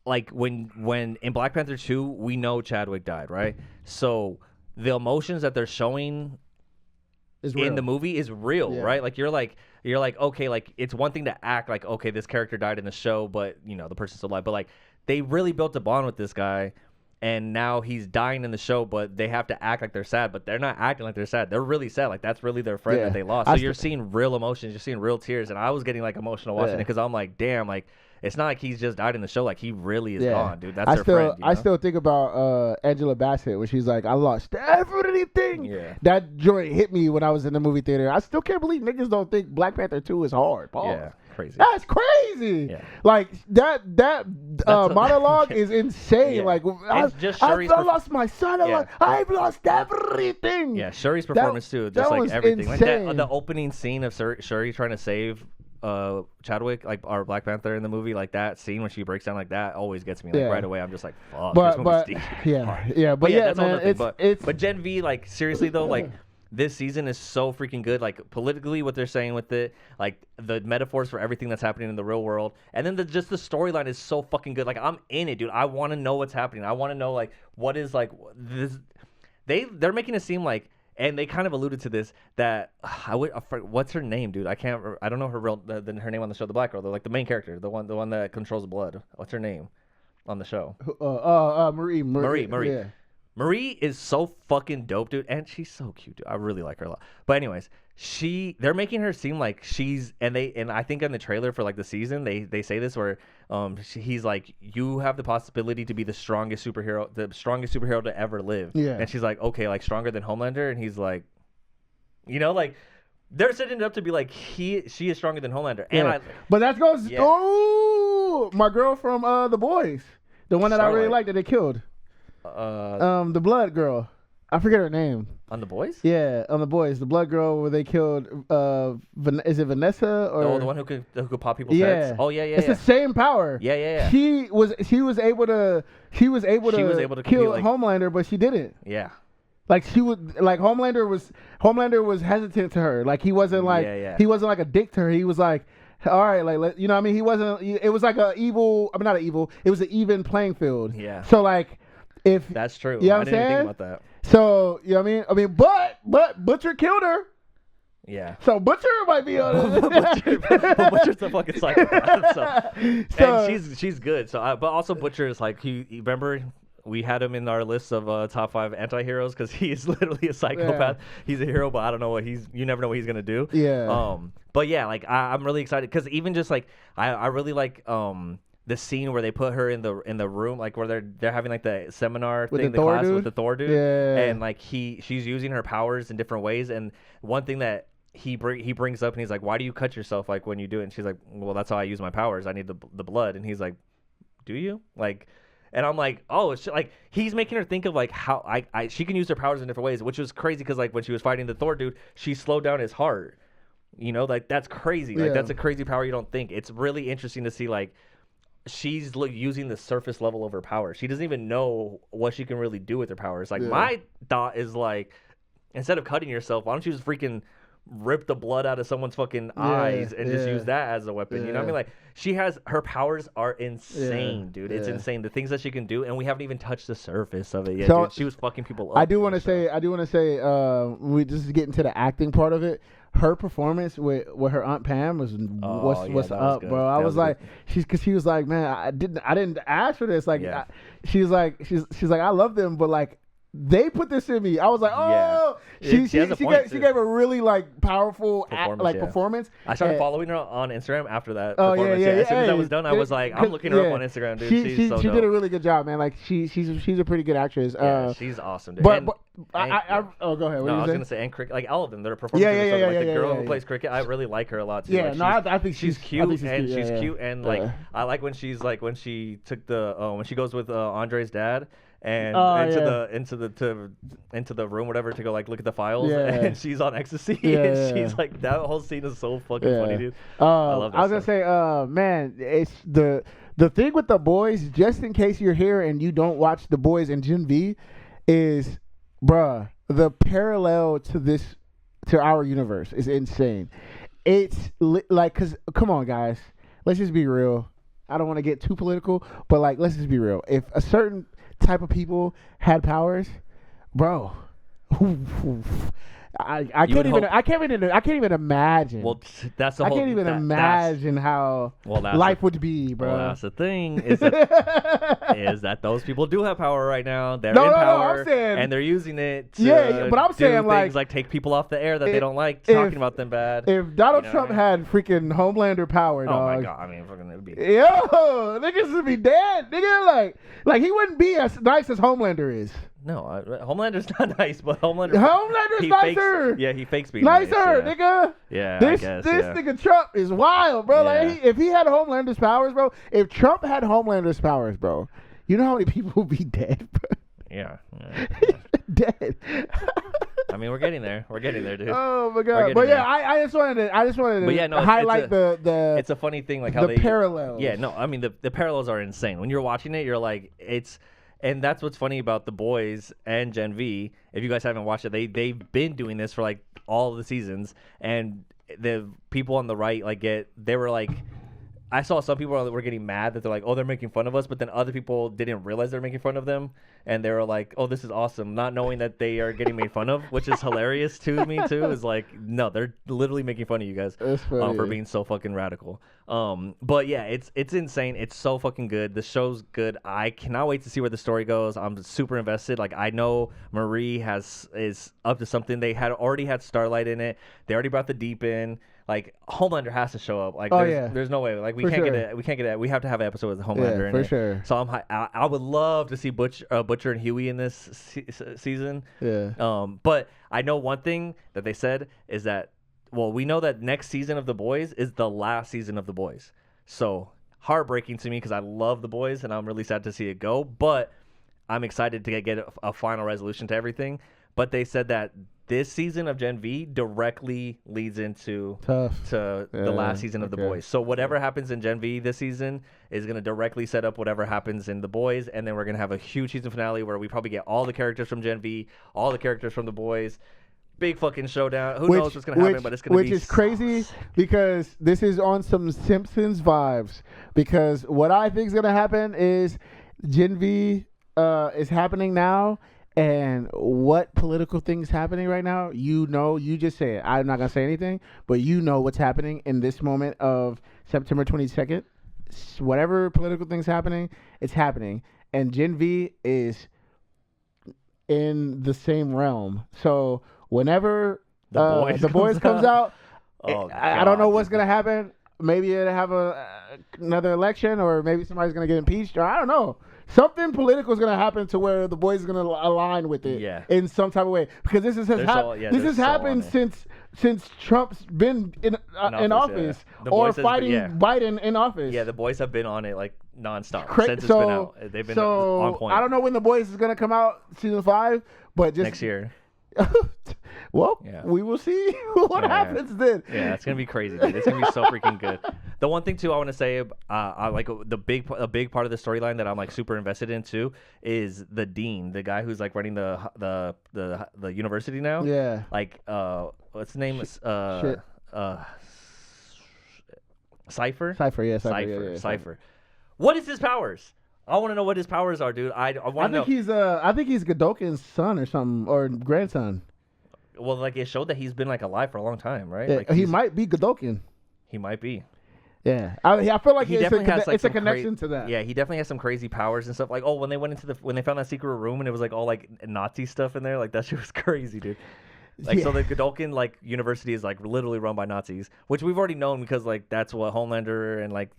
like when in Black Panther 2, we know Chadwick died, right? So the emotions that they're showing in the movie is real, right? Like you're like okay, like it's one thing to act like okay, this character died in the show, but you know the person's still alive. But like they really built a bond with this guy, and now he's dying in the show, but they have to act like they're sad, but they're not acting like they're sad. They're really sad. Like that's really their friend that they lost. So you're seeing real emotions, you're seeing real tears, and I was getting like emotional watching it because I'm like, damn, like. It's not like he's just died in the show. Like, he really is gone, dude. That's their friend. You know?
I still think about Angela Bassett when she's like, I lost everything.
Yeah.
That joy hit me when I was in the movie theater. I still can't believe niggas don't think Black Panther 2 is hard. Pause.
Yeah, crazy.
That's crazy. Yeah. Like, that monologue is insane. Yeah. Like, I lost my son. I've lost everything.
Yeah, Shuri's performance, too. Just like everything. Insane. Like the opening scene of Shuri trying to save Chadwick, like our Black Panther in the movie, like that scene when she breaks down like that always gets me like right away. I'm just like, fuck. But
that's
man, but Gen V, like seriously though, like this season is so freaking good. Like politically, what they're saying with it, like the metaphors for everything that's happening in the real world, and then just the storyline is so fucking good. Like I'm in it, dude. I want to know what's happening. I want to know like what is like this. They're making it seem like. And they kind of alluded to this that what's her name, dude? I don't know her name on the show. The black girl, like the main character, the one that controls the blood. What's her name on the show?
Marie.
Yeah. Marie is so fucking dope, dude, and she's so cute, dude. I really like her a lot. But anyways, they're making her seem like she's and I think in the trailer for like the season they say this where he's like, you have the possibility to be the strongest superhero to ever live. Yeah. And she's like, okay, like stronger than Homelander, and he's like, you know, like they're setting it up to be like she is stronger than Homelander. And
but that goes my girl from The Boys, the one that I really liked that they killed. The blood girl. I forget her name.
On The Boys?
Yeah, on The Boys. The blood girl where they killed, is it Vanessa? Or
the one who could pop people's heads? Oh, yeah.
It's the same power.
Yeah.
She was able to kill Homelander, but she didn't.
Yeah.
Like Homelander was hesitant to her. Like he wasn't like a dick to her. He was like, all right, like you know what I mean? He wasn't. It was like not an evil. It was an even playing field.
Yeah.
So like, if
that's true,
you know
I didn't even think about that.
So you know what I mean? But Butcher killed her.
Yeah.
So Butcher might be on
Butcher's a fucking psychopath. And she's good. So but also Butcher is like you remember we had him in our list of top 5 anti-heroes because he is literally a psychopath. Yeah. He's a hero, but I don't know you never know what he's gonna do.
Yeah.
But yeah, like I'm really excited because even just like I really like the scene where they put her in the room, like where they're having like the seminar with the class with the Thor dude, and like she's using her powers in different ways, and one thing that he brings up and he's like, why do you cut yourself like when you do it? And she's like, well, that's how I use my powers. I need the blood. And he's like, do you like? And I'm like, oh, it's like he's making her think of like how she can use her powers in different ways, which was crazy because like when she was fighting the Thor dude, she slowed down his heart. You know, like that's crazy. Like that's a crazy power you don't think. It's really interesting to see like. She's using the surface level of her power. She doesn't even know what she can really do with her powers. Like my thought is like, instead of cutting yourself, why don't you just freaking rip the blood out of someone's fucking eyes and just use that as a weapon? You know what I mean? Like her powers are insane, dude. It's insane the things that she can do, and we haven't even touched the surface of it yet. So, dude. She was fucking people up.
I do want to say, we just get into the acting part of it. Her performance with her Aunt Pam was up, bro. I was like, she was like, man, I didn't ask for this. Like, she's like, I love them, but like, they put this in me. I was like, She gave a really like powerful performance.
I started following her on Instagram after that.
Oh
performance.
yeah.
As soon as that was done, I was like, I'm looking her up on Instagram, dude. She's so
she
dope.
did a really good job, man. Like she's a pretty good actress.
She's awesome, dude.
But go ahead. What
I was gonna say, and cricket, like all of them, they're performing. The girl who plays cricket, I really like her a lot too.
Yeah,
like,
I think
she's cute, she's cute, and like I like when she's like when she took the when she goes with Andre's dad. And into the room, whatever, to go like look at the files, and she's on ecstasy, and she's like, that whole scene is so fucking funny, dude. I love that.
I was gonna say, man, it's the thing with The Boys. Just in case you're here and you don't watch The Boys and Gen V, is, bruh, the parallel to our universe is insane. It's like, cause come on, guys, let's just be real. I don't want to get too political, but like, let's just be real. If a certain type of people had powers, bro, I can't even imagine.
Well, that's the whole.
I can't even imagine how life would be, bro.
Well, that's the thing is that those people do have power right now. They're in power,
I'm saying,
and they're using it. To
but I'm saying
like take people off the air that they don't like, talking about them bad.
If Donald Trump had freaking Homelander power, dog,
oh my god, I mean, fucking it'd be.
Yo, niggas would be dead, nigga. Like he wouldn't be as nice as Homelander is.
No, Homelander's not nice, but Homelander's
nicer.
He fakes being
nicer,
nice,
nigga.
Yeah,
this
this
nigga Trump is wild, bro. Yeah. Like if he had Homelander's powers, bro. If Trump had Homelander's powers, bro, you know how many people would be dead, bro?
Yeah.
Dead.
I mean, we're getting there. We're getting there, dude.
Oh my god! But yeah, I just wanted to highlight the.
It's a funny thing, like how
the parallels.
Yeah, no, I mean the parallels are insane. When you're watching it, you're like, it's. And that's what's funny about The Boys and Gen V. If you guys haven't watched it, they've been doing this for like all of the seasons, and the people on the right they were like, I saw some people were getting mad that they're like, oh, they're making fun of us, but then other people didn't realize they're making fun of them, and they were like, oh, this is awesome, not knowing that they are getting made fun of, which is hilarious to me too. Is like, no, they're literally making fun of you guys for being so fucking radical. But yeah, it's insane. It's so fucking good. The show's good. I cannot wait to see where the story goes. I'm super invested. Like, I know Marie is up to something. They already had Starlight in it. They already brought the Deep in. Like, Homelander has to show up. Like, there's no way. Like, we can't get it. We have to have an episode with Homelander in it.
Sure.
So I would love to see Butcher and Huey in this season.
Yeah.
But I know one thing that they said is that, well, we know that next season of The Boys is the last season of The Boys. So heartbreaking to me because I love The Boys and I'm really sad to see it go. But I'm excited to get a final resolution to everything. But they said that this season of Gen V directly leads into the last season of The Boys. So whatever happens in Gen V this season is going to directly set up whatever happens in The Boys. And then we're going to have a huge season finale where we probably get all the characters from Gen V, all the characters from The Boys. Big fucking showdown. Who knows what's going to happen, but it's going to be...
Which is crazy because this is on some Simpsons vibes. Because what I think is going to happen is Gen V is happening now. And what political thing's happening right now, you just say it. I'm not going to say anything, but you know what's happening in this moment of September 22nd. Whatever political thing's happening, it's happening. And Gen V is in the same realm. So whenever the boys comes out, I don't know what's going to happen. Maybe it'll have another election, or maybe somebody's going to get impeached, or I don't know. Something political is going to happen to where the boys are going to align with it in some type of way. Because this has happened since Trump's been in office or fighting Biden in office.
Yeah, the boys have been on it like nonstop since it's been out. They've been on point.
I don't know when the boys is going to come out, season 5, but just
next year.
Well, we will see what happens then.
Yeah, it's gonna be crazy, dude. It's gonna be so freaking good. The one thing too I want to say, I like a big part of the storyline that I'm like super invested in too is the dean, the guy who's like running the university now.
Yeah.
Like what's his name? Cypher.
Cypher. Yeah.
Cypher. What is his powers? I want to know what his powers are, dude. I want to know.
I think he's Godolkin's son or something, or grandson.
Well, like it showed that he's been like alive for a long time, right?
Yeah,
like
he might be Godolkin.
He might be.
Yeah, I feel like it's a connection to that.
Yeah, he definitely has some crazy powers and stuff. Like, oh, when they found that secret room and it was like all like Nazi stuff in there, like that shit was crazy, dude. Like, so the Godolkin, like, university is, like, literally run by Nazis, which we've already known because, like, that's what Homelander and, like,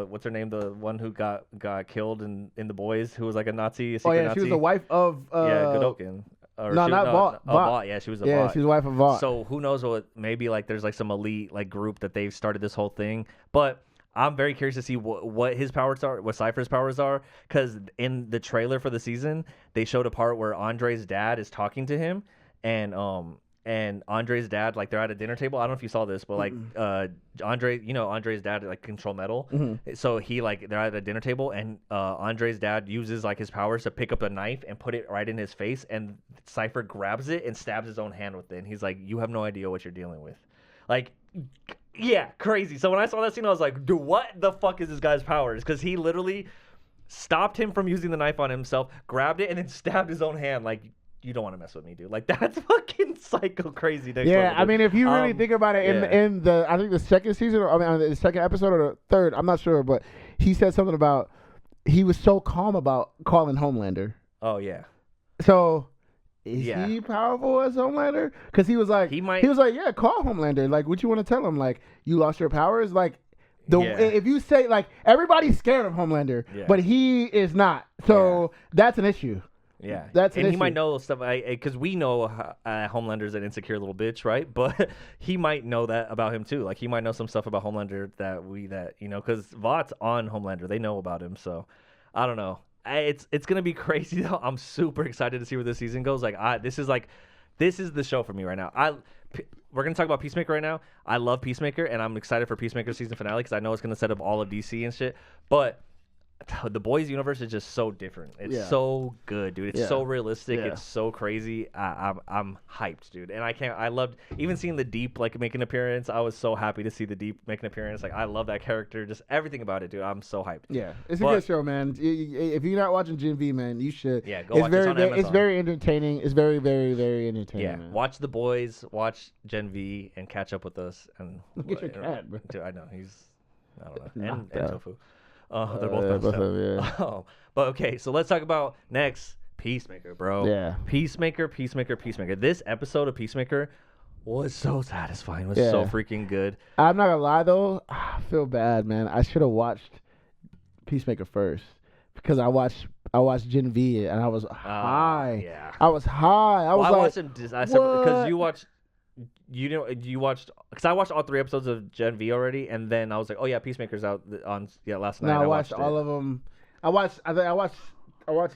what's her name? The one who got killed in The Boys, who was, like, a Nazi, a secret Nazi.
She was the wife of...
Godolkin.
Not Vought.
Vought. Yeah, she was a Vought.
Yeah, she was the wife of Vought.
So who knows what, maybe, like, there's, like, some elite, like, group that they've started this whole thing. But I'm very curious to see what his powers are, what Cypher's powers are, because in the trailer for the season, they showed a part where Andre's dad is talking to him, and Andre's dad, like, they're at a dinner table. I don't know if you saw this, but, like, Andre's dad, like, control metal. Mm-hmm. So they're at a dinner table, and Andre's dad uses, like, his powers to pick up a knife and put it right in his face, and Cypher grabs it and stabs his own hand with it. And he's like, you have no idea what you're dealing with. Like, yeah, crazy. So when I saw that scene, I was like, dude, what the fuck is this guy's powers? Because he literally stopped him from using the knife on himself, grabbed it, and then stabbed his own hand. Like, you don't want to mess with me, dude. Like, that's fucking psycho crazy.
Yeah, I mean, if you really think about it, in the I think the second season, the second episode or the third, I'm not sure, but he said something about he was so calm about calling Homelander.
Oh yeah.
So is he powerful as Homelander? Because he was like, yeah, call Homelander. Like, what you want to tell him? Like, you lost your powers? Like, if you say, like, everybody's scared of Homelander, but he is not. So that's an issue.
Yeah, that's an issue. He might know stuff because we know Homelander's an insecure little bitch, right? But he might know that about him too. Like, he might know some stuff about Homelander that because Vaught's on Homelander, they know about him. So I don't know. It's gonna be crazy though. I'm super excited to see where this season goes. Like, this is the show for me right now. We're gonna talk about Peacemaker right now. I love Peacemaker, and I'm excited for Peacemaker season finale because I know it's gonna set up all of DC and shit. But the Boys universe is just so different. It's so good, dude. It's so realistic. Yeah. It's so crazy. I'm hyped, dude. And I loved even seeing the Deep like make an appearance. I was so happy to see the Deep make an appearance. Like, I love that character. Just everything about it, dude. I'm so hyped. Yeah,
it's a good show, man. If you're not watching Gen V, man, you should.
Yeah, go watch it on Amazon.
It's very entertaining. It's very, very, very entertaining.
Yeah,
man.
Watch The Boys, watch Gen V, and catch up with us. And
get your cat, bro.
Dude, I know I don't know. And Tofu. They're both but okay, so let's talk about next Peacemaker, bro.
Yeah.
Peacemaker. This episode of Peacemaker was so satisfying. Was so freaking good.
I'm not gonna lie though, I feel bad, man. I should have watched Peacemaker first because I watched Gen V and I was high.
Yeah.
I was high. I
watched him because you watched. You watched because I watched all 3 episodes of Gen V already, and then I was like, oh yeah, Peacemaker's out on last night.
No, I watched all of them. I watched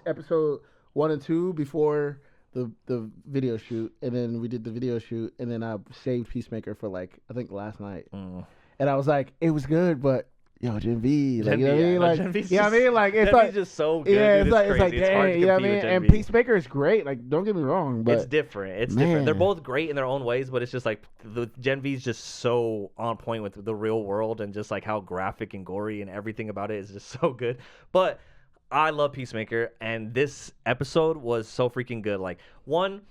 episode 1 and 2 before the video shoot, and then we did the video shoot, and then I saved Peacemaker for like I think last night, and I was like, it was good, but. Yo, Gen V, like, you know what I mean? Like, you know what I mean? Like, it's like
just so good.
Yeah,
it's
like,
dang,
you know what I mean? And Peacemaker is great. Like, don't get me wrong, but
it's different. It's different. They're both great in their own ways, but it's just like the Gen V is just so on point with the real world and just like how graphic and gory and everything about it is just so good. But I love Peacemaker, and this episode was so freaking good. Like, one,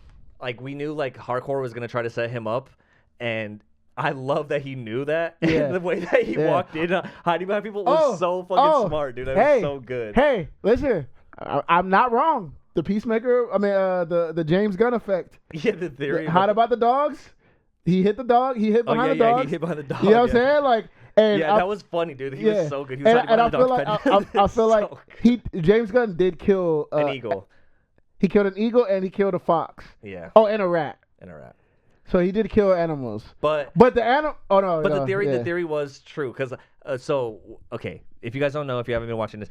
like we knew like Hardcore was gonna try to set him up, and I love that he knew that. And the way that he walked in, hiding behind people was so fucking smart, dude. That was so good.
Hey, listen, I'm not wrong. The Peacemaker, the James Gunn effect.
Yeah, the theory.
How about the dogs? He hit the dog. He hit behind the dogs.
He hit behind the dog.
You know what I'm saying? Like, and
that was funny, dude. He was so good. He was
and I feel like James Gunn did kill
an eagle.
He killed an eagle and he killed a fox.
Yeah.
Oh, and a rat. So he did kill animals, but the animal. Oh no!
But the theory was true because okay. If you guys don't know, if you haven't been watching this,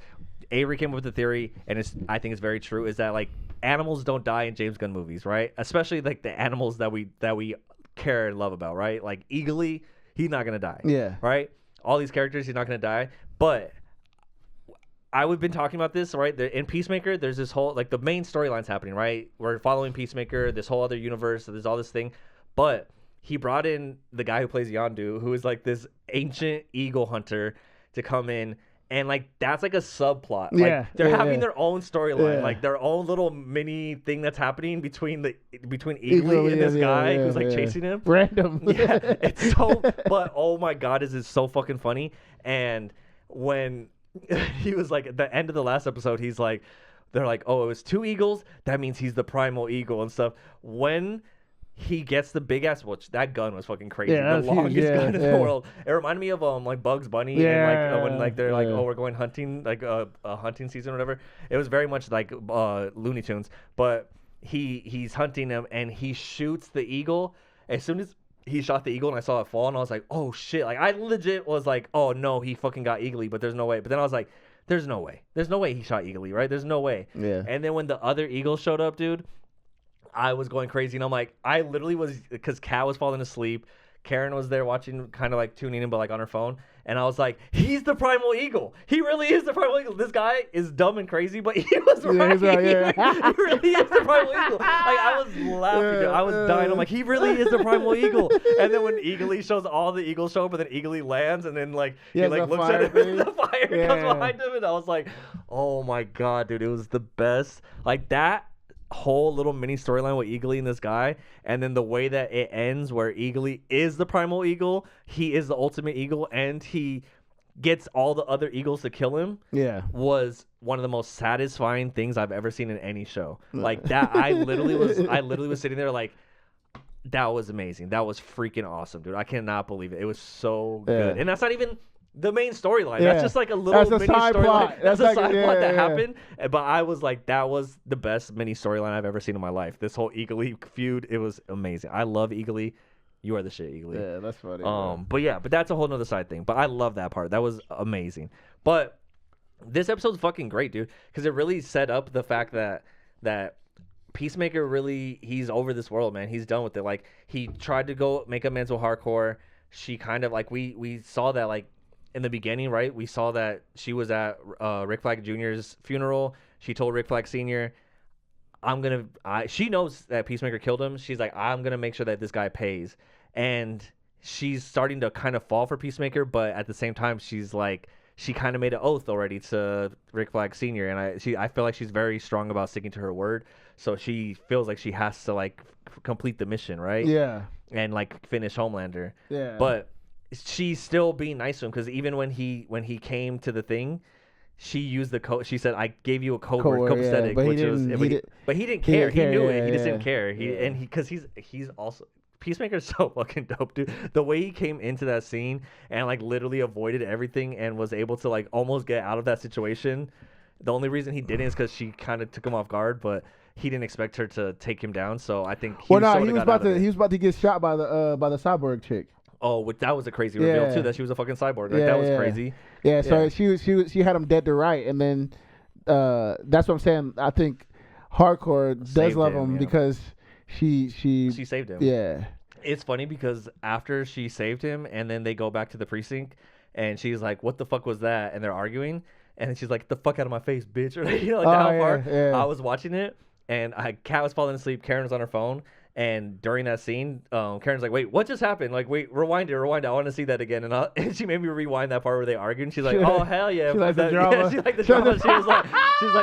Avery came up with the theory, and I think it's very true. Is that like animals don't die in James Gunn movies, right? Especially like the animals that we care and love about, right? Like Eagly, he's not gonna die.
Yeah.
Right. All these characters, he's not gonna die. But I've been talking about this, right? In Peacemaker, there's this whole like the main storyline's happening, right? We're following Peacemaker, this whole other universe. So there's all this thing. But he brought in the guy who plays Yondu, who is like this ancient eagle hunter, to come in, and like that's like a subplot. Like they're having their own storyline, like their own little mini thing that's happening between Eagly and this guy who's like chasing him.
Random.
Yeah, it's so. But oh my god, is it so fucking funny? And when he was like at the end of the last episode, he's like, they're like, oh, it was 2 eagles. That means he's the primal eagle and stuff. When he gets the big ass. Which that gun was fucking crazy.
Yeah,
the longest
huge,
gun in the world. It reminded me of like Bugs Bunny and like when like they're like, oh, we're going hunting, like a hunting season or whatever. It was very much like Looney Tunes, but he's hunting him and he shoots the eagle. As soon as he shot the eagle and I saw it fall, and I was like, oh shit! Like I legit was like, oh no, he fucking got eagly, but there's no way. But then I was like, there's no way he shot eagly, right? There's no way.
Yeah.
And then when the other eagle showed up, dude, I was going crazy, and I'm like, I literally was, because Kat was falling asleep. Karen was there watching, kind of like tuning in, but like on her phone. And I was like, he's the primal eagle. He really is the primal eagle. This guy is dumb and crazy, but he was right. He's right, yeah. He really is the primal eagle. Like, I was laughing, dude. I was dying. I'm like, he really is the primal eagle. And then when Eagly shows, all the eagles show up, and then Eagly lands, and then like he like looks at it, and the fire comes behind him, and I was like, oh my god, dude, it was the best. Like that whole little mini storyline with Eagly and this guy, and then the way that it ends where Eagly is the primal eagle, he is the ultimate eagle, and he gets all the other eagles to kill him, was one of the most satisfying things I've ever seen in any show. Like that, I literally was sitting there like, that was amazing. That was freaking awesome, dude. I cannot believe it. It was so good. And that's not even the main storyline. That's just like a little mini storyline. That's a side plot that happened. But I was like, that was the best mini storyline I've ever seen in my life. This whole Eagly feud, it was amazing. I love Eagly. You are the shit, Eagly.
Yeah, that's funny.
But that's a whole nother side thing. But I love that part. That was amazing. But this episode's fucking great, dude, because it really set up the fact that Peacemaker really, he's over this world, man. He's done with it. Like, he tried to go make amends with Hardcore. She kind of like, we saw that like in the beginning, right? We saw that she was at Rick Flag Jr.'s funeral. She told Rick Flag Sr., she knows that Peacemaker killed him. She's like, I'm going to make sure that this guy pays. And she's starting to kind of fall for Peacemaker, but at the same time, she's like, she kind of made an oath already to Rick Flag Sr. And I feel like she's very strong about sticking to her word. So she feels like she has to like complete the mission, right?
Yeah.
And like finish Homelander.
Yeah.
But she's still being nice to him, because even when he came to the thing, she used the code. She said, "I gave you a code word, copacetic,"
but
which but he didn't care. He knew it. He just didn't care. Because he's also, Peacemaker's so fucking dope, dude. The way he came into that scene and like literally avoided everything and was able to like almost get out of that situation. The only reason he didn't is because she kind of took him off guard, but he didn't expect her to take him down. So I think he was
about to get shot by the cyborg chick.
Oh, that was a crazy reveal too. That she was a fucking cyborg. Like, that was crazy.
Yeah. So she had him dead to right, and then that's what I'm saying. I think Hardcore does love him because she
saved him.
Yeah.
It's funny because after she saved him, and then they go back to the precinct, and she's like, "What the fuck was that?" And they're arguing, and then she's like, "The fuck out of my face, bitch!" Or like that part. Yeah. I was watching it, and Kat was falling asleep. Karen was on her phone. And during that scene, Karen's like, "Wait, what just happened? Like, wait, rewind it. I want to see that again." And she made me rewind that part where they argued. And she's like, "Oh hell yeah!"
She liked the drama.
Yeah, she liked the drama. She was like,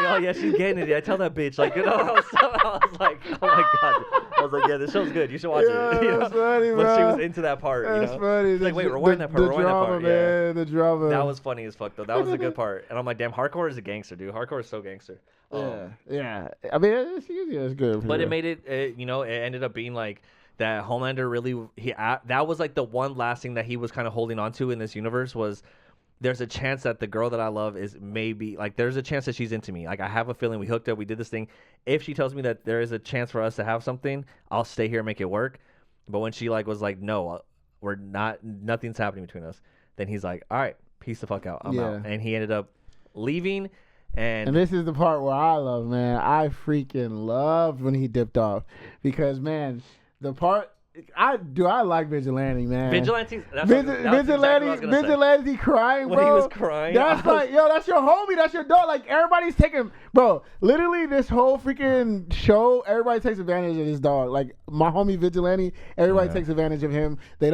"Oh yeah, she's getting it. Yeah, tell that bitch." Like, I was like, "Oh my god!" I was like, "Yeah, this show's good. You should watch it."
That's funny,
but she was into that part.
That's funny.
She's like, "Wait, rewind that part. Rewind that part."
Man, the drama.
That was funny as fuck though. That was a good part. And I'm like, "Damn, Hardcore is a gangster, dude. Hardcore is so gangster."
Yeah. I mean, it's good.
But it made it. It ended up being like that. Homelander really. That was like the one last thing that he was kind of holding on to in this universe was. There's a chance that the girl that I love is maybe like there's a chance that she's into me. Like I have a feeling we hooked up, we did this thing. If she tells me that there is a chance for us to have something, I'll stay here and make it work. But when she like was like, no, we're not, nothing's happening between us. Then he's like, all right, peace the fuck out, I'm out. And he ended up leaving. And
this is the part where I love, man. I freaking loved when he dipped off because the part. I like Vigilante, man.
Vigilante
crying, bro.
When he was crying,
that's like, yo, that's your homie, that's your dog. Like everybody's taking, bro. Literally, this whole freaking show, everybody takes advantage of this dog. Like my homie Vigilante, everybody takes advantage of him. They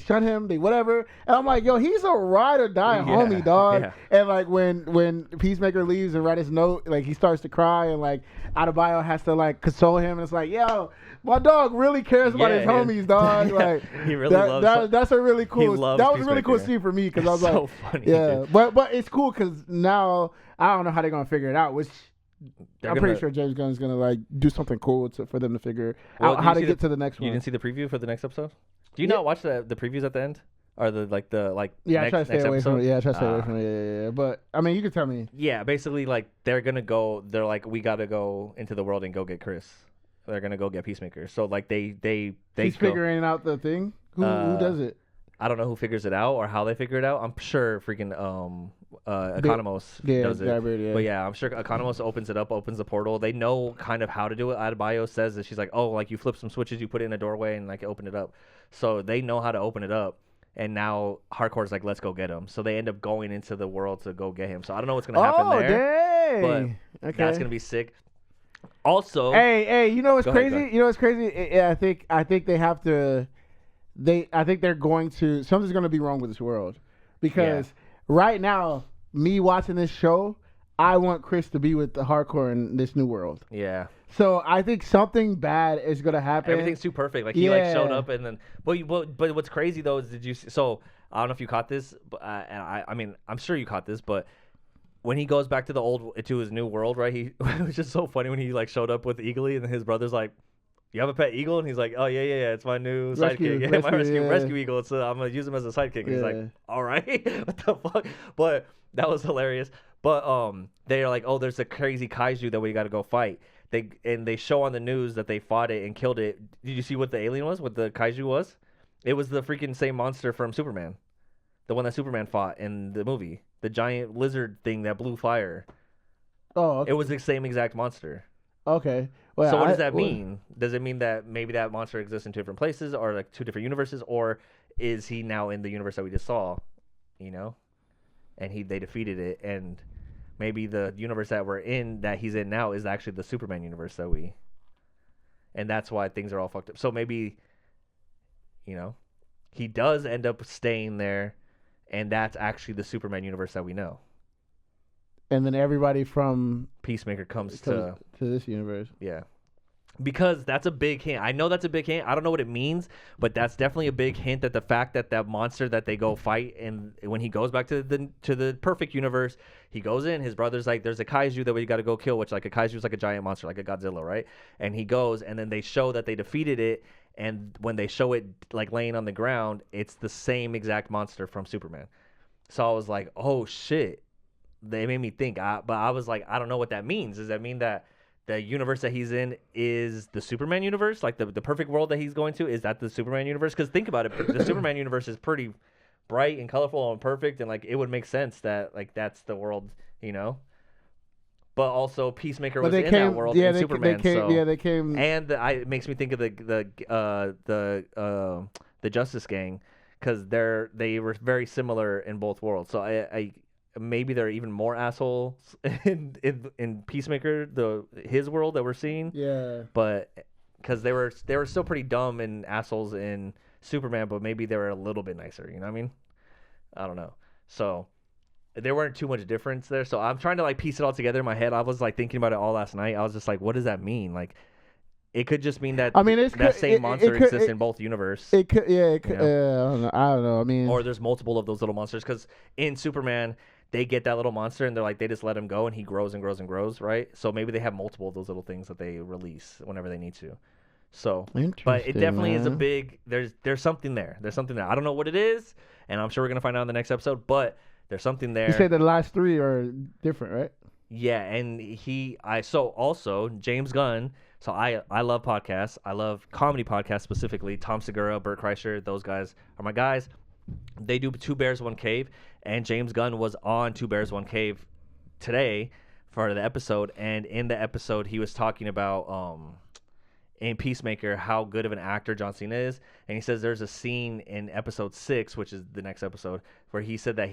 shun him, they whatever. And I'm like, yo, he's a ride or die homie, dog. Yeah. And like when Peacemaker leaves and write his note, like he starts to cry, and like Adebayo has to like console him. And it's like, yo, my dog really cares about his homies, dog. Like
he really loves.
That's a really cool. That was a really cool scene for me because I was
so
like,
funny,
yeah. Dude. But it's cool because now I don't know how they're gonna figure it out. Which I'm pretty sure James Gunn's gonna like do something cool for them to figure out how to get to the next one.
You didn't see the preview for the next episode? Do you not watch the previews at the end? Or
Yeah, I try to stay away from it. Yeah, I try to stay away from it. Yeah. But I mean, you can tell me.
Yeah, basically, like they're gonna go. They're like, we gotta go into the world and go get Chris. They're gonna go get Peacemaker. So like they
He's figuring out the thing. Who does it?
I don't know who figures it out or how they figure it out. I'm sure freaking Economos does it.
Yeah.
But yeah, I'm sure Economos opens it up, opens the portal. They know kind of how to do it. Adebayo says that she's like, oh, like you flip some switches, you put it in a doorway and like open it up. So they know how to open it up. And now Hardcore's like, let's go get him. So they end up going into the world to go get him. So I don't know what's gonna happen there.
Dang.
But that's gonna be sick. Also,
hey, you know what's crazy? You know what's crazy? Yeah, I think they have to. I think they're going to. Something's going to be wrong with this world, because right now, me watching this show, I want Chris to be with the Hardcore in this new world.
Yeah.
So I think something bad is going to happen.
Everything's too perfect. Like he like showed up and then. But what's crazy though is did you see, so I don't know if you caught this, but and I mean I'm sure you caught this, but. When he goes back to his new world, right? It was just so funny when he like showed up with Eagly and his brother's like, "You have a pet eagle?" And he's like, "Oh yeah, it's my new sidekick, my rescue eagle. So I'm gonna use him as a sidekick." And he's like, "All right, what the fuck?" But that was hilarious. But they're like, "Oh, there's a crazy kaiju that we got to go fight." They show on the news that they fought it and killed it. Did you see what the alien was? What the kaiju was? It was the freaking same monster from Superman. The one that Superman fought in the movie. The giant lizard thing that blew fire.
Oh, okay.
It was the same exact monster.
Okay. Well,
so what does that mean? Does it mean that maybe that monster exists in two different places or like two different universes? Or is he now in the universe that we just saw? You know? And they defeated it. And maybe the universe that he's in now is actually the Superman universe and that's why things are all fucked up. So maybe, he does end up staying there. And that's actually the Superman universe that we know.
And then everybody from
Peacemaker comes to
this universe.
Yeah. Because that's a big hint. I know that's a big hint. I don't know what it means, but that's definitely a big hint that the fact that monster that they go fight, and when he goes back to the perfect universe, he goes in, his brother's like, there's a kaiju that we got to go kill, which like a kaiju is like a giant monster, like a Godzilla, right? And he goes, and then they show that they defeated it. And when they show it like laying on the ground, it's the same exact monster from Superman. So I was like, oh shit. They made me think. But I was like, I don't know what that means. Does that mean that the universe that he's in is the Superman universe? Like the perfect world that he's going to? Is that the Superman universe? Because think about it. The Superman universe is pretty bright and colorful and perfect. And like it would make sense that like that's the world, But also, Peacemaker was in that world in Superman.
They came.
And it makes me think of the Justice Gang, because they were very similar in both worlds. So I maybe they're even more assholes in Peacemaker, his world that we're seeing.
Yeah.
But because they were still pretty dumb and assholes in Superman, but maybe they were a little bit nicer. You know what I mean? I don't know. So. There weren't too much difference there, so I'm trying to like piece it all together in my head. I was like thinking about it all last night. I was just like, what does that mean? Like, it could just mean that that same monster exists in both universes.
It could, I don't know. I mean,
or there's multiple of those little monsters, because in Superman they get that little monster and they're like, they just let him go and he grows and grows and grows, right? So maybe they have multiple of those little things that they release whenever they need to. So, but it definitely is a big. There's something there. There's something there. I don't know what it is, and I'm sure we're gonna find out in the next episode, but. There's something there.
You said the last three are different, right?
Yeah, and also James Gunn. So I love podcasts. I love comedy podcasts specifically. Tom Segura, Bert Kreischer, those guys are my guys. They do Two Bears, One Cave, and James Gunn was on Two Bears, One Cave today for the episode. And in the episode, he was talking about in Peacemaker how good of an actor John Cena is, and he says there's a scene in episode 6, which is the next episode, where he said that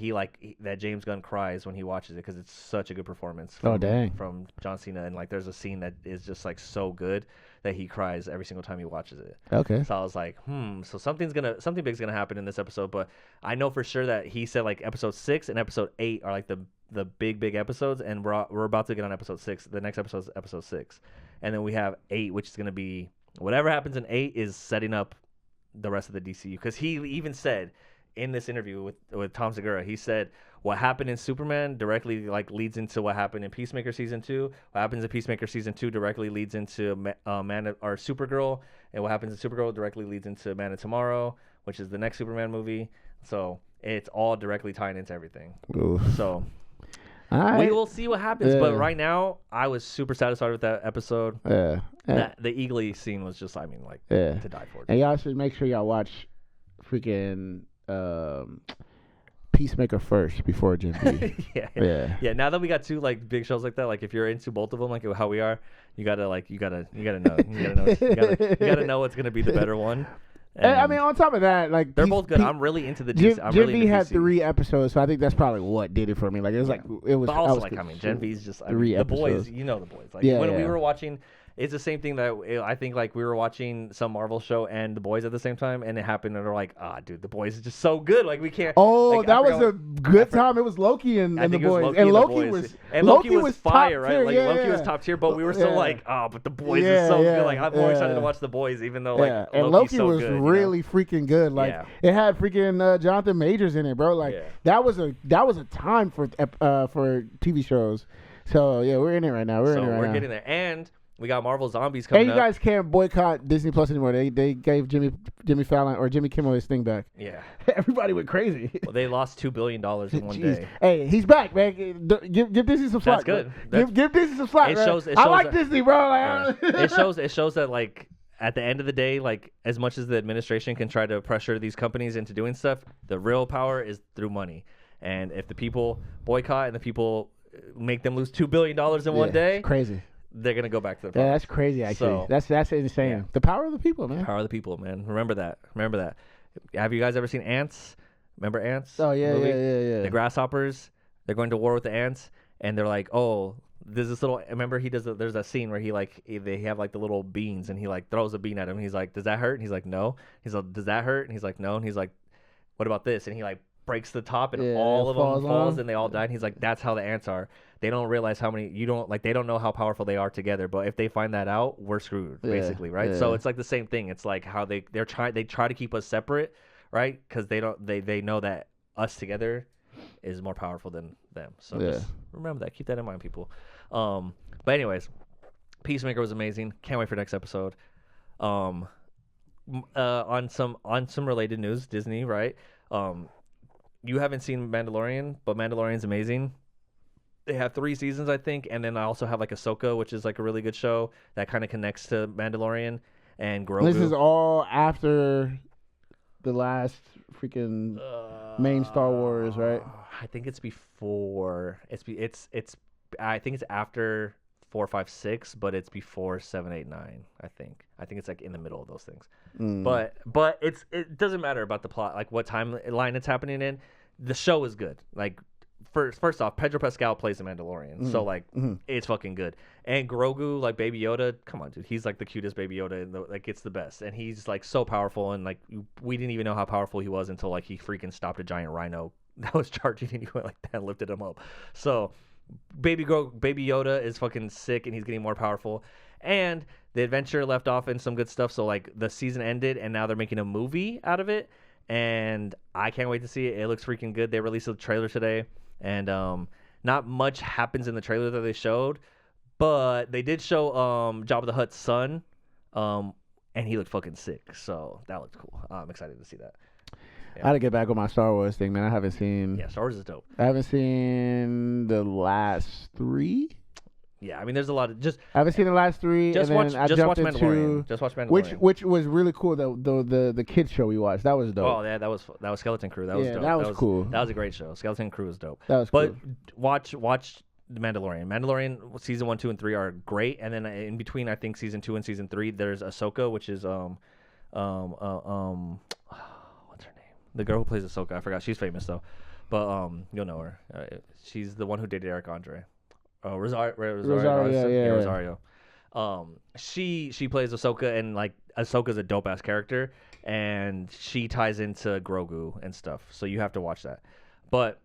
that James Gunn cries when he watches it because it's such a good performance from John Cena, and like there's a scene that is just like so good that he cries every single time he watches it.
Okay.
So I was like, so something big's gonna happen in this episode, but I know for sure that he said like episode 6 and episode 8 are like the big episodes, and we're about to get on episode 6. The next episode is episode 6. And then we have 8, which is going to be whatever happens in 8 is setting up the rest of the DCU. Because he even said in this interview with Tom Segura, he said what happened in Superman directly like leads into what happened in Peacemaker season 2. What happens in Peacemaker season 2 directly leads into Supergirl, and what happens in Supergirl directly leads into Man of Tomorrow, which is the next Superman movie. So it's all directly tying into everything.
Oof.
So
we
will see what happens. But right now, I was super satisfied with that episode.
Yeah.
The Eagly scene was just, to die for.
And y'all should make sure y'all watch freaking Peacemaker first before Gen V.
Yeah. Now that we got 2 like big shows like that, like if you're into both of them, like how we are, you gotta know what's gonna be the better one.
And I mean, on top of that, like
they're both good. I'm really into the DC.
Gen V had 3 episodes, so I think that's probably what did it for me. Like it was
But also, Gen V's just the boys. You know the boys. Like when we were watching. It's the same thing that I think like we were watching some Marvel show and The Boys at the same time, and it happened, and we're like, dude, The Boys is just so good. Like we can't.
Oh, like, that was a good time. It was Loki and The Boys, and Loki was
fire,
top
right?
Tier,
like Loki was top tier, but we were still like, but The Boys is so good. Like I'm more excited to watch The Boys, even though like
and
Loki's
Loki was
so good,
really freaking good. Like it had freaking Jonathan Majors in it, bro. Like that was a time for TV shows. So yeah, we're in it right now.
We're getting there, and we got Marvel Zombies coming up.
And you guys can't boycott Disney Plus anymore. They gave Jimmy Fallon or Jimmy Kimmel his thing back.
Yeah.
Everybody went crazy.
Well, they lost $2 billion in one day.
Hey, he's back, man. Give Disney some slack.
That's good.
Give Disney some slack,
I
like Disney, bro. Like,
it shows that, like, at the end of the day, like, as much as the administration can try to pressure these companies into doing stuff, the real power is through money. And if the people boycott and the people make them lose $2 billion in one day.
It's crazy.
They're gonna go back to the power.
Yeah, that's crazy. Actually, that's insane. Yeah. The power of the people, man.
Power of the people, man. Remember that. Have you guys ever seen Ants? Remember Ants?
Oh yeah.
The grasshoppers. They're going to war with the ants, and they're like, oh, there's this little. Remember there's a scene where they have like the little beans, and he like throws a bean at him. He's like, does that hurt? And he's like, no. He's like, does that hurt? And he's like, no. And he's like, what about this? And he like breaks the top, and all of them falls, and they all die. And he's like, that's how the ants are. They don't realize how many they don't know how powerful they are together. But if they find that out, we're screwed, basically, right? Yeah. So it's like the same thing. It's like how they try to keep us separate, right? Because they know that us together is more powerful than them. So just remember that. Keep that in mind, people. But anyways, Peacemaker was amazing. Can't wait for next episode. On some related news, Disney, right? You haven't seen Mandalorian, but Mandalorian's amazing. They have 3 seasons, I think, and then I also have like Ahsoka, which is like a really good show that kind of connects to Mandalorian and Grogu.
This is all after the last freaking main Star Wars, right?
I think it's before. I think it's after 4, 5, 6, but it's before 7, 8, 9. I think it's like in the middle of those things. But it doesn't matter about the plot, like what timeline it's happening in. The show is good. Like. First off, Pedro Pascal plays the Mandalorian, so like it's fucking good. And Grogu, like Baby Yoda, come on, dude, he's like the cutest Baby Yoda, and like it's the best. And he's like so powerful, and like we didn't even know how powerful he was until like he freaking stopped a giant rhino that was charging, and he went like that and lifted him up. So Baby Yoda is fucking sick, and he's getting more powerful. And the adventure left off in some good stuff. So like the season ended, and now they're making a movie out of it, and I can't wait to see it. It looks freaking good. They released a trailer today. And not much happens in the trailer that they showed, but they did show Jabba the Hutt's son, and he looked fucking sick. So that looked cool. I'm excited to see that.
Yeah. I had to get back on my Star Wars thing, man. I haven't seen.
Yeah, Star Wars is dope.
I haven't seen the last 3.
Yeah, I mean, there's a lot of just.
I haven't seen the last 3.
Just watch Mandalorian. Just watch Mandalorian.
Which was really cool. The kids show we watched, that was dope.
Oh yeah, that was Skeleton Crew. That was dope.
That was cool.
That was a great show. Skeleton Crew was dope.
That was cool.
But watch the Mandalorian. Mandalorian season 1, 2, and 3 are great, and then in between, I think season 2 and season 3, there's Ahsoka, which is what's her name? The girl who plays Ahsoka. I forgot. She's famous though, but you'll know her. She's the one who dated Eric Andre. Rosario. She plays Ahsoka, and like Ahsoka's a dope ass character, and she ties into Grogu and stuff. So you have to watch that. But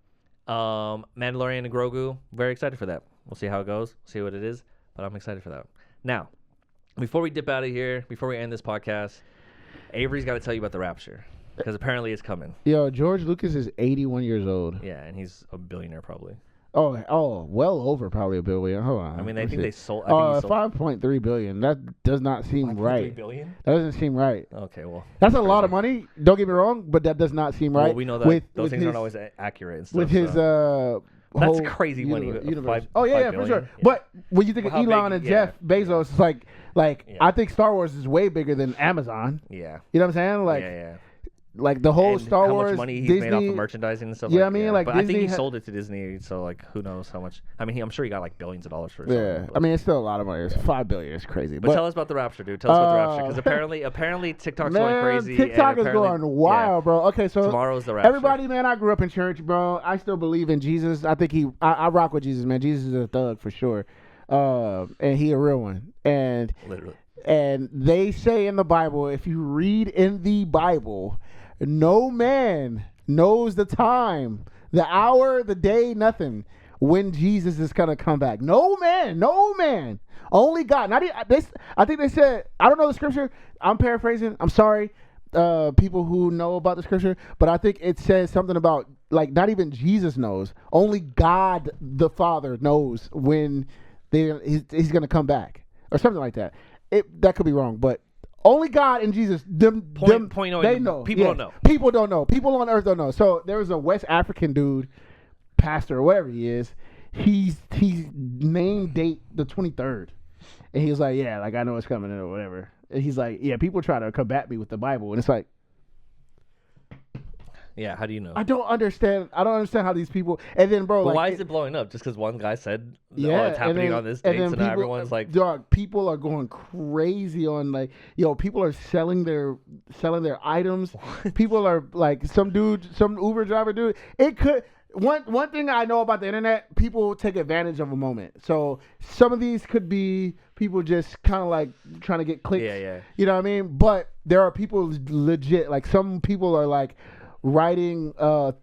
Mandalorian and Grogu, very excited for that. We'll see how it goes, see what it is, but I'm excited for that. Now, before we dip out of here, before we end this podcast, Avery's got to tell you about the Rapture. because apparently it's coming.
Yo, George Lucas is 81 years old.
Yeah, and he's a billionaire probably.
Oh, well over probably $1 billion. Hold on.
I mean, I think they sold.
Oh, 5.3 billion. That does not seem right.
5.3 billion?
That doesn't seem right.
Okay, well,
that's a lot of money. Don't get me wrong, but that does not seem right.
Well, we know that those things aren't always accurate. And stuff,
with his
that's crazy money.
Universe. Yeah, for sure. Yeah. But when you think of Elon and Jeff Bezos, it's like I think Star Wars is way bigger than Amazon.
Yeah.
You know what I'm saying? Like, like the whole Star Wars,
how much money he's
Disney,
made off of merchandising and stuff.
Yeah, I mean, like,
but
Disney
I think he sold it to Disney, so like, who knows how much? I mean, I'm sure he got like billions of dollars for it.
Yeah, I mean, it's still a lot of money. It's $5 billion. It's crazy.
But tell us about the Rapture, dude. Tell us about the Rapture, because apparently TikTok's going crazy.
TikTok is going wild, bro. Okay, so
tomorrow's the Rapture.
Everybody, man, I grew up in church, bro. I still believe in Jesus. I think I rock with Jesus, man. Jesus is a thug for sure, and he a real one. And
literally,
and they say in the Bible, if you read in the Bible, no man knows the time, the hour, the day, nothing, when Jesus is going to come back. No man. Only God. I think they said, I don't know the scripture. I'm paraphrasing. I'm sorry, people who know about the scripture. But I think it says something about, like, not even Jesus knows. Only God the Father knows when he's going to come back. Or something like that. That could be wrong, but only God and Jesus, they know.
People don't know.
People don't know. People on earth don't know. So there was a West African dude, pastor or whatever he is. He's named date the 23rd, and he was like, yeah, like I know it's coming or whatever. And he's like, yeah, people try to combat me with the Bible, and it's like,
yeah, how do you know?
I don't understand how these people. And then, bro,
but why is it blowing up? Just because one guy said, it's happening on this date, so now everyone's like,
dog, people are going crazy on, like, people are selling their items.
What?
People are like, some Uber driver dude. It could. One thing I know about the internet, people take advantage of a moment. So some of these could be people just kind of like trying to get clicks.
Yeah.
You know what I mean? But there are people legit. Like, some people are like writing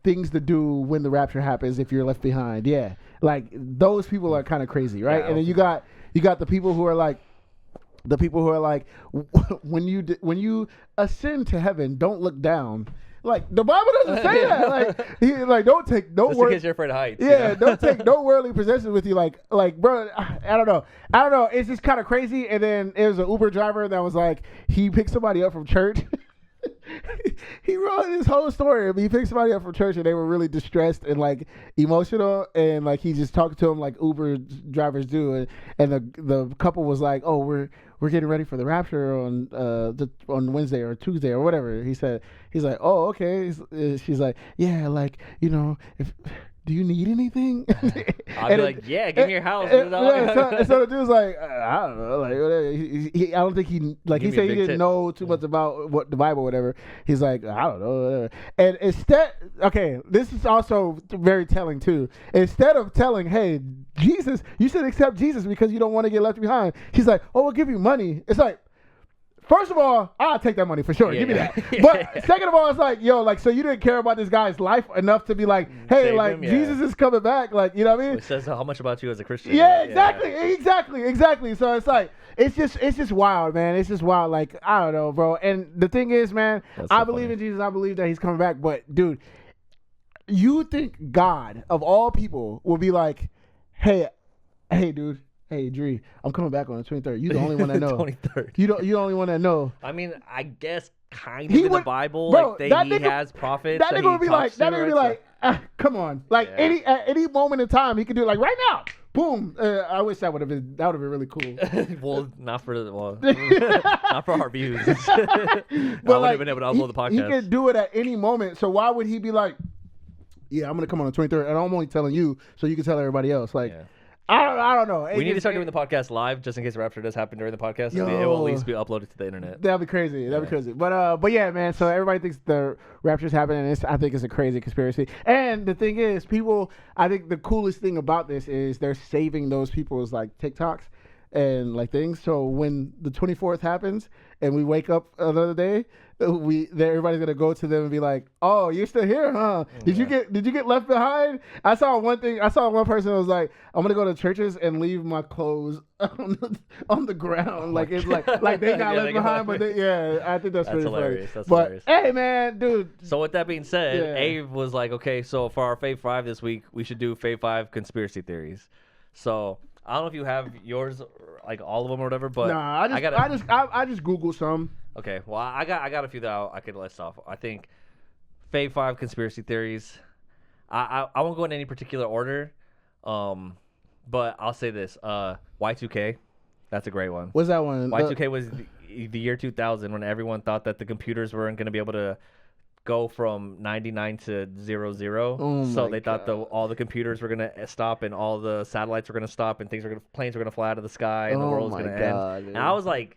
things to do when the rapture happens if you're left behind. Yeah, like those people are kind of crazy, right?
Yeah,
and then you got the people who are like, when you ascend to heaven, don't look down. Like, the Bible doesn't say that. Don't take no
just
word.
Because you're afraid of heights.
Yeah, don't take no worldly possessions with you. Like, bro, I don't know. It's just kind of crazy. And then there was an Uber driver that was like, he picked somebody up from church. He wrote this whole story. He picked somebody up from church, and they were really distressed and like emotional, and like he just talked to them like Uber drivers do, and the couple was like, "Oh, we're getting ready for the rapture on Wednesday or Tuesday or whatever." He's like, "Oh, okay." She's like, "Yeah, like, do you need anything?"
I'll be like, yeah, give me your house.
So the dude's like, I don't know, like, whatever. I don't think he said he didn't know too much about what the Bible, whatever. He's like, I don't know, whatever. And instead, okay, this is also very telling too. Instead of telling, hey, Jesus, you should accept Jesus because you don't want to get left behind. He's like, oh, we'll give you money. It's like, first of all, I'll take that money for sure. Give me that. But second of all, it's like, yo, like, so you didn't care about this guy's life enough to be like, hey, save like him, Jesus is coming back. Like, you know what I mean?
It says how much about you as a Christian.
Yeah, exactly. So it's like, it's just wild, man. It's just wild. Like, I don't know, bro. And the thing is, man, I believe in Jesus. I believe that he's coming back. But, dude, you think God, of all people, will be like, hey, dude. Hey, Dre, I'm coming back on the 23rd. You're the only one that know.
23rd.
You're the only one that know.
I mean, I guess kind of in the Bible, bro, like he has prophets.
That nigga would be like, come on. Like, at any moment in time, he could do it, like, right now. Boom. I wish that would have been really cool.
Well, not for our views. I wouldn't have been able to upload the podcast.
He could do it at any moment. So why would he be like, yeah, I'm going to come on the 23rd, and I'm only telling you so you can tell everybody else. Like, I don't know.
We need to start doing the podcast live just in case Rapture does happen during the podcast. It will at least be uploaded to the internet.
That'd be crazy. That'd be crazy. But yeah, man. So everybody thinks the Rapture's happening. I think it's a crazy conspiracy. And the thing is, I think the coolest thing about this is they're saving those people's like TikToks and like things. So when the 24th happens and we wake up another day, everybody's gonna go to them and be like, "Oh, you're still here, huh? Did you get left behind?" I saw one person that was like, "I'm gonna go to churches and leave my clothes on the ground, like it's like they got left behind." But I think that's pretty
hilarious.
funny.
That's hilarious.
Hey, man, dude.
So with that being said, Abe was like, "Okay, so for our Fave 5 this week, we should do Fave 5 conspiracy theories." So I don't know if you have yours, like all of them or whatever, but
I just Googled some.
Okay, well, I got a few that I could list off. I think Fave 5 conspiracy theories. I won't go in any particular order, but I'll say this: Y2K, that's a great one.
What's that one?
Y2K was the year 2000 when everyone thought that the computers weren't going to be able to go from 99 to 00. So they thought all the computers were gonna stop and all the satellites were gonna stop and planes were gonna fly out of the sky and the world was gonna end. Dude. And I was like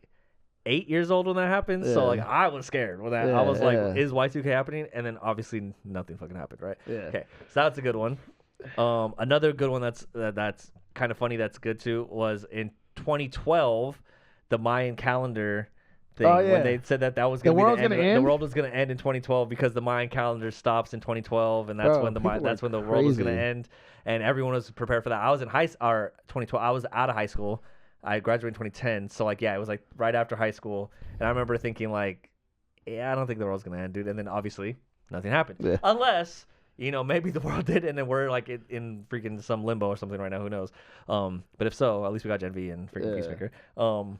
8 years old when that happened, so like I was scared when that. I was like, "Is Y2K happening?" And then obviously nothing fucking happened, right? Yeah. Okay, so that's a good one. Another good one that's kind of funny. That's good too. Was in 2012, the Mayan calendar. When they said that was going to be the end. The world was going to end in 2012 because the Mayan calendar stops in 2012, and that's when the world was going to end, and everyone was prepared for that. I was in 2012. I was out of high school. I graduated in 2010, so like it was like right after high school, and I remember thinking like, I don't think the world's going to end, dude. And then obviously nothing happened, unless maybe the world did, and then we're like in freaking some limbo or something right now. Who knows? But if so, at least we got Gen V and freaking Peacemaker. So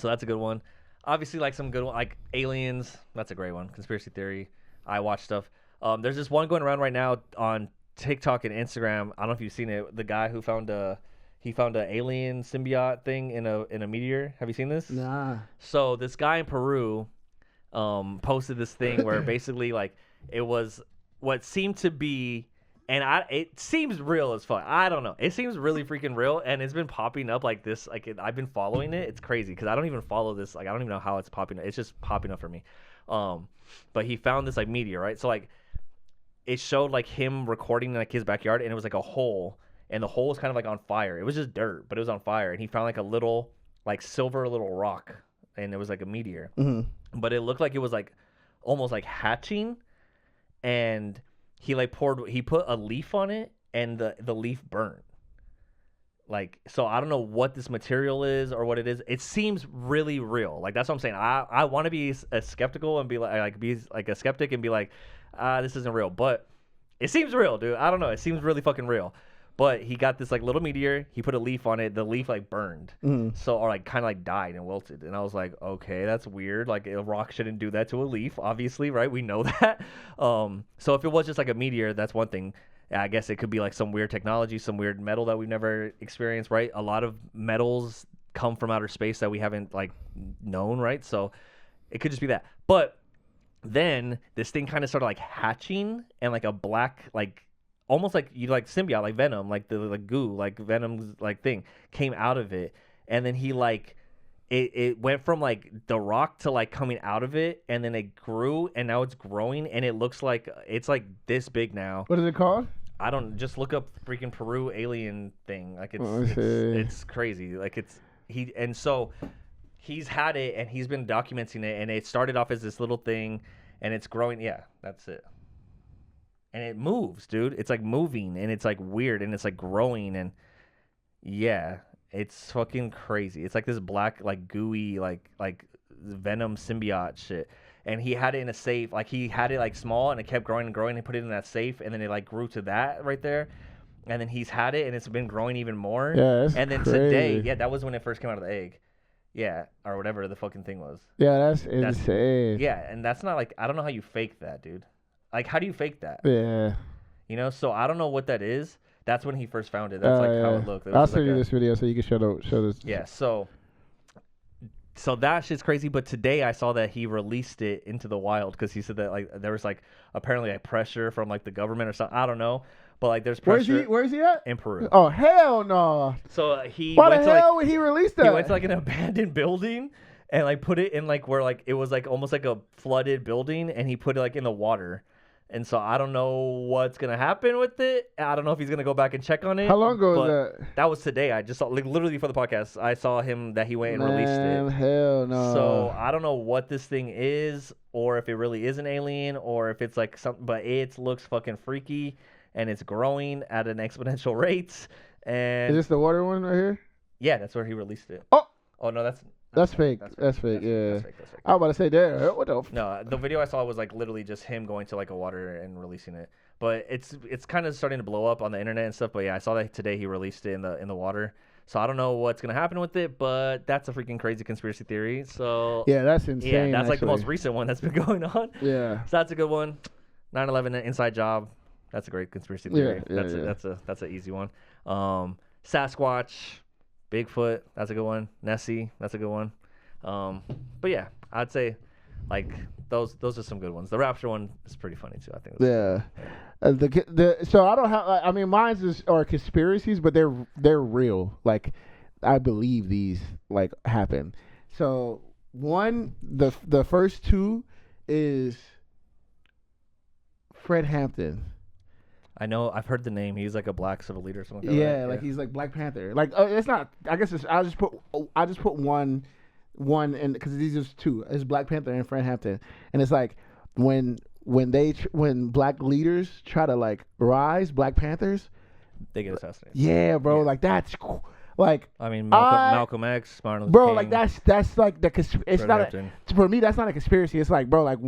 that's a good one. Obviously, like some good one, like aliens. That's a great one. Conspiracy theory. I watch stuff. There's this one going around right now on TikTok and Instagram. I don't know if you've seen it. The guy who found an alien symbiote thing in a meteor. Have you seen this?
Nah.
So this guy in Peru posted this thing where basically like it was what seemed to be. And it seems real as fuck. I don't know. It seems really freaking real, and it's been popping up like this. Like I've been following it. It's crazy because I don't even follow this. Like I don't even know how it's popping up. It's just popping up for me. But he found this like meteor, right? So like it showed like him recording in like his backyard, and it was like a hole, and the hole was kind of like on fire. It was just dirt, but it was on fire, and he found like a little like silver little rock, and it was like a meteor. Mm-hmm. But it looked like it was like almost like hatching, and he put a leaf on it, and the leaf burned. Like, so I don't know what this material is or what it is. It seems really real. Like that's what I'm saying. I want to be a skeptical and be like a skeptic and be like, this isn't real, but it seems real, dude. I don't know. It seems really fucking real. But he got this like little meteor. He put a leaf on it. The leaf like burned, or like kind of like died and wilted. And I was like, okay, that's weird. Like a rock shouldn't do that to a leaf, obviously, right? We know that. So if it was just like a meteor, that's one thing. I guess it could be like some weird technology, some weird metal that we've never experienced, right? A lot of metals come from outer space that we haven't like known, right? So it could just be that. But then this thing kind of started like hatching, and like a black like. Almost like symbiote, like Venom, like the like goo, like Venom's like thing came out of it, and then he like it went from like the rock to like coming out of it, and then it grew, and now it's growing, and it looks like it's like this big now.
What is it called?
I don't just look up freaking Peru alien thing. Like it's crazy. Like so he's had it, and he's been documenting it, and it started off as this little thing, and it's growing. Yeah, that's it. And it moves, dude. It's like moving, and it's like weird, and it's like growing, and yeah, it's fucking crazy. It's like this black, like gooey, like Venom symbiote shit. And he had it in a safe. Like he had it like small, and it kept growing and growing. And put it in that safe, and then it like grew to that right there. And then he's had it, and it's been growing even more.
Yeah, that's
and then
crazy.
Today, that was when it first came out of the egg. Yeah, or whatever the fucking thing was.
Yeah, that's insane.
Yeah, and that's not like I don't know how you fake that, dude. Like, how do you fake that?
Yeah.
So I don't know what that is. That's when he first found it. That's how it looked.
I'll send you this video so you can show this.
Yeah, so that shit's crazy. But today I saw that he released it into the wild because he said that, like, there was, like, apparently, like, pressure from, like, the government or something. I don't know. But, like, there's pressure.
Where is he at?
In Peru.
Oh, hell no.
So
Why the hell would he release that?
He went to, like, an abandoned building and, like, put it in, like, where, like, it was, like, almost like a flooded building. And he put it, like, in the water. And so I don't know what's gonna happen with it. I don't know if he's gonna go back and check on it.
How long ago was that?
That was today. I just saw, like, literally for the podcast, I saw him that he went and released it.
Hell no.
So I don't know what this thing is, or if it really is an alien, or if it's like something. But it looks fucking freaky, and it's growing at an exponential rate. And
is this the water one right here?
Yeah, that's where he released it. Oh no, that's
fake. That's fake. Yeah. That's fake. I was about to say there. What the?
No, the video I saw was like literally just him going to like a water and releasing it. But it's kind of starting to blow up on the internet and stuff. But yeah, I saw that today he released it in the water. So I don't know what's gonna happen with it, but that's a freaking crazy conspiracy theory. So
yeah, that's insane.
Yeah, that's like the most recent one that's been going on.
Yeah.
So that's a good one. 9/11 inside job. That's a great conspiracy theory. That's an easy one. Sasquatch, Bigfoot. That's a good one. Nessie. That's a good one. But yeah, I'd say like those are some good ones. The Rapture one is pretty funny too. I think.
Yeah. So I don't have. I mean, mine's are conspiracies, but they're real. Like, I believe these like happen. So the first two is Fred Hampton.
I know. I've heard the name. He's like a black civil leader or something.
Yeah, like he's like Black Panther. Like it's not. I guess I just put one in because these are two. It's Black Panther and Fred Hampton, and it's like when black leaders try to like rise, Black Panthers,
they get assassinated.
Yeah, bro. Yeah. Like that's cool. Like
I mean, Malcolm X, Martin Luther
King. Bro,
like
that's like it's not for me. That's not a conspiracy. It's like, bro, like.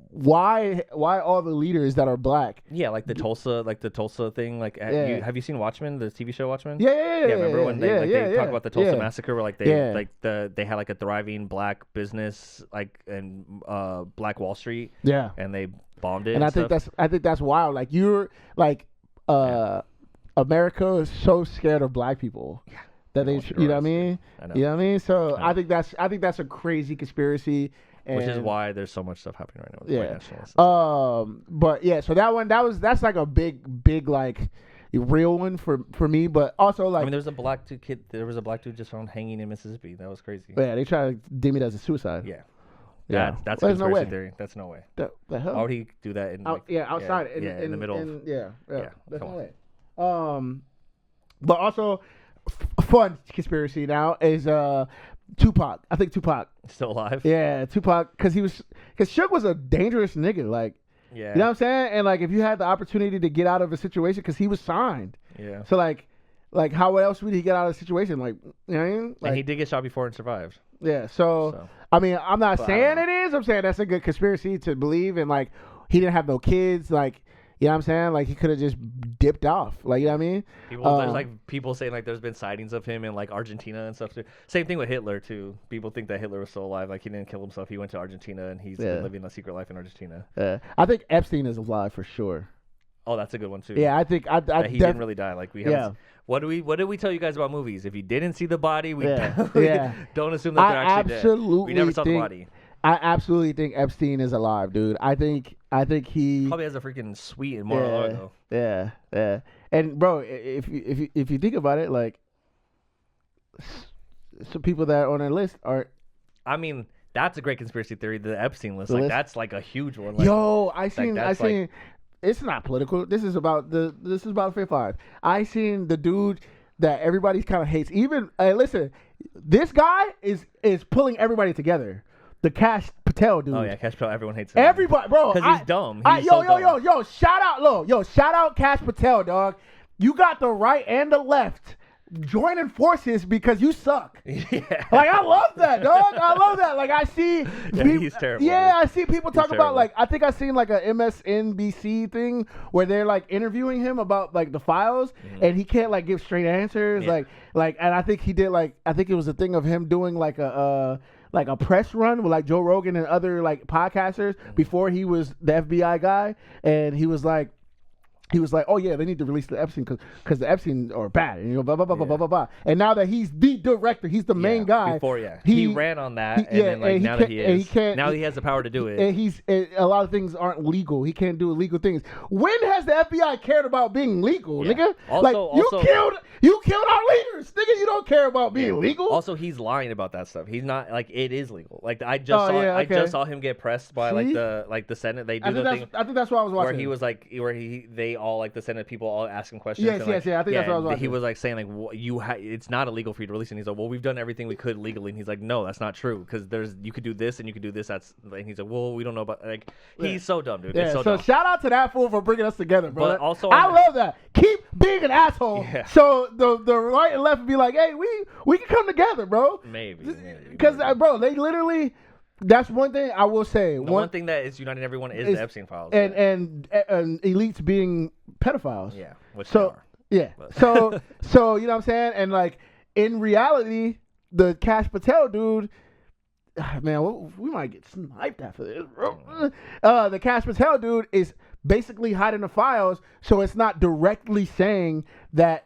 Why all the leaders that are black?
Yeah, like the Tulsa thing. Like, have you seen Watchmen, the TV show Watchmen?
Yeah.
Remember when they talk about the Tulsa massacre, where like they had like a thriving black business, like in Black Wall Street.
Yeah,
and they bombed it.
And I think that's wild. Like you're like America is so scared of black people. Yeah. That they, you know what I mean? I know. You know what I mean? So I think that's a crazy conspiracy.
Which is why there's so much stuff happening right now with white nationalists.
But yeah, so that's like a big like real one for me. But also like,
I mean, there was a black dude just found hanging in Mississippi. That was crazy.
Yeah, they try to deem it as a suicide.
Yeah. That's a conspiracy theory. That's no way.
The hell?
Why would he do that in
outside
in the middle?
That's no way. But also fun conspiracy now is Tupac. I think Tupac
still alive.
Yeah, Tupac, because Suge was a dangerous nigga. Like, you know what I'm saying? And like, if you had the opportunity to get out of a situation, because he was signed.
Yeah.
So like how else would he get out of the situation? Like, you know what I mean? Like,
and he did get shot before and survived.
Yeah. So I mean, I'm not saying it is. I'm saying that's a good conspiracy to believe. And like, he didn't have no kids. Like, you know what I'm saying? Like, he could have just dipped off. Like, you know what I mean?
There's like people saying like there's been sightings of him in like Argentina and stuff too. Same thing with Hitler too. People think that Hitler was still alive. Like, he didn't kill himself. He went to Argentina and he's been living a secret life in Argentina.
I think Epstein is alive for sure.
Oh, that's a good one too.
Yeah, I think
he didn't really die. Like, we haven't. What did we tell you guys about movies? If you didn't see the body, we don't assume that they're actually dead. We never saw the body.
I absolutely think Epstein is alive, dude. I think he
probably has a freaking suite in Mar-a-Lago.
Yeah. And bro, if you think about it, like, some people that are on our list are.
I mean, that's a great conspiracy theory. The Epstein list, like, that's like a huge one. Like,
yo, I seen. It's not political. This is about Fifth Five. I seen the dude that everybody kind of hates. Even listen, this guy is pulling everybody together. The Cash Patel dude.
Oh yeah, Cash Patel. Everyone hates him.
Everybody, bro.
Because he's dumb.
Yo, shout out Cash Patel, dog. You got the right and the left joining forces because you suck.
Yeah.
Like, I love that, dog. I love that. Like, I see.
He's terrible.
Yeah, I see people talk about, like, I think I seen like a MSNBC thing where they're like interviewing him about like the files, and he can't like give straight answers. Yeah. Like, and I think he did I think it was a thing of him doing like a press run with like Joe Rogan and other like podcasters before he was the FBI guy, and he was like, he was like, "Oh yeah, they need to release the Epstein because the Epstein are bad," and blah blah blah blah blah blah. And now that he's the director, he's the main guy.
Before, he ran on that, and then like now that he is, now he has the power to do it.
And a lot of things aren't legal. He can't do illegal things. When has the FBI cared about being legal, nigga?
Also,
you killed our leaders, nigga. You don't care about being legal.
Also, he's lying about that stuff. He's not like it is legal. Like I just saw him get pressed by the Senate. They do the thing.
I think that's what I was watching.
Where he was like, they all like the Senate people all asking questions.
Yes. I think that's what I was watching.
He was like saying like it's not illegal for you to release. And he's like, well, we've done everything we could legally. And he's like, no, that's not true because you could do this and you could do this. And he's like, well, we don't know about like he's so dumb, dude.
Yeah.
So
dumb. Shout out to that fool for bringing us together, bro.
But also,
I love that. Keep being an asshole. Yeah. So the right and left would be like, hey, we can come together, bro.
Maybe.
Because bro, they literally. That's one thing I will say.
One thing that is uniting everyone is the Epstein files,
and elites being pedophiles.
Yeah, which they are.
Yeah, so you know what I'm saying, and like in reality, the Cash Patel dude, man, we might get sniped after this, bro. The Cash Patel dude is basically hiding the files, so it's not directly saying that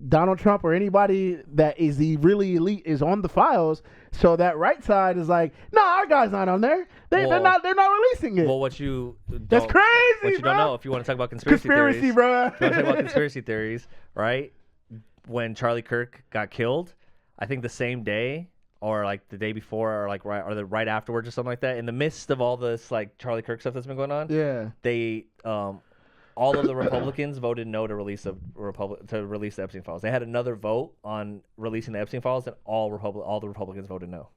Donald Trump or anybody that is the really elite is on the files. So that right side is like, no, our guy's not on there. They're not releasing it.
Well,
that's crazy.
What you
bro.
Don't know, if you want to talk about conspiracy theories,
bro.
If you want to talk about conspiracy theories, right? When Charlie Kirk got killed, I think the same day or like the day before or like right afterwards or something like that. In the midst of all this like Charlie Kirk stuff that's been going on, they all of the Republicans voted no to release the Epstein files. They had another vote on releasing the Epstein files, and all the Republicans voted no.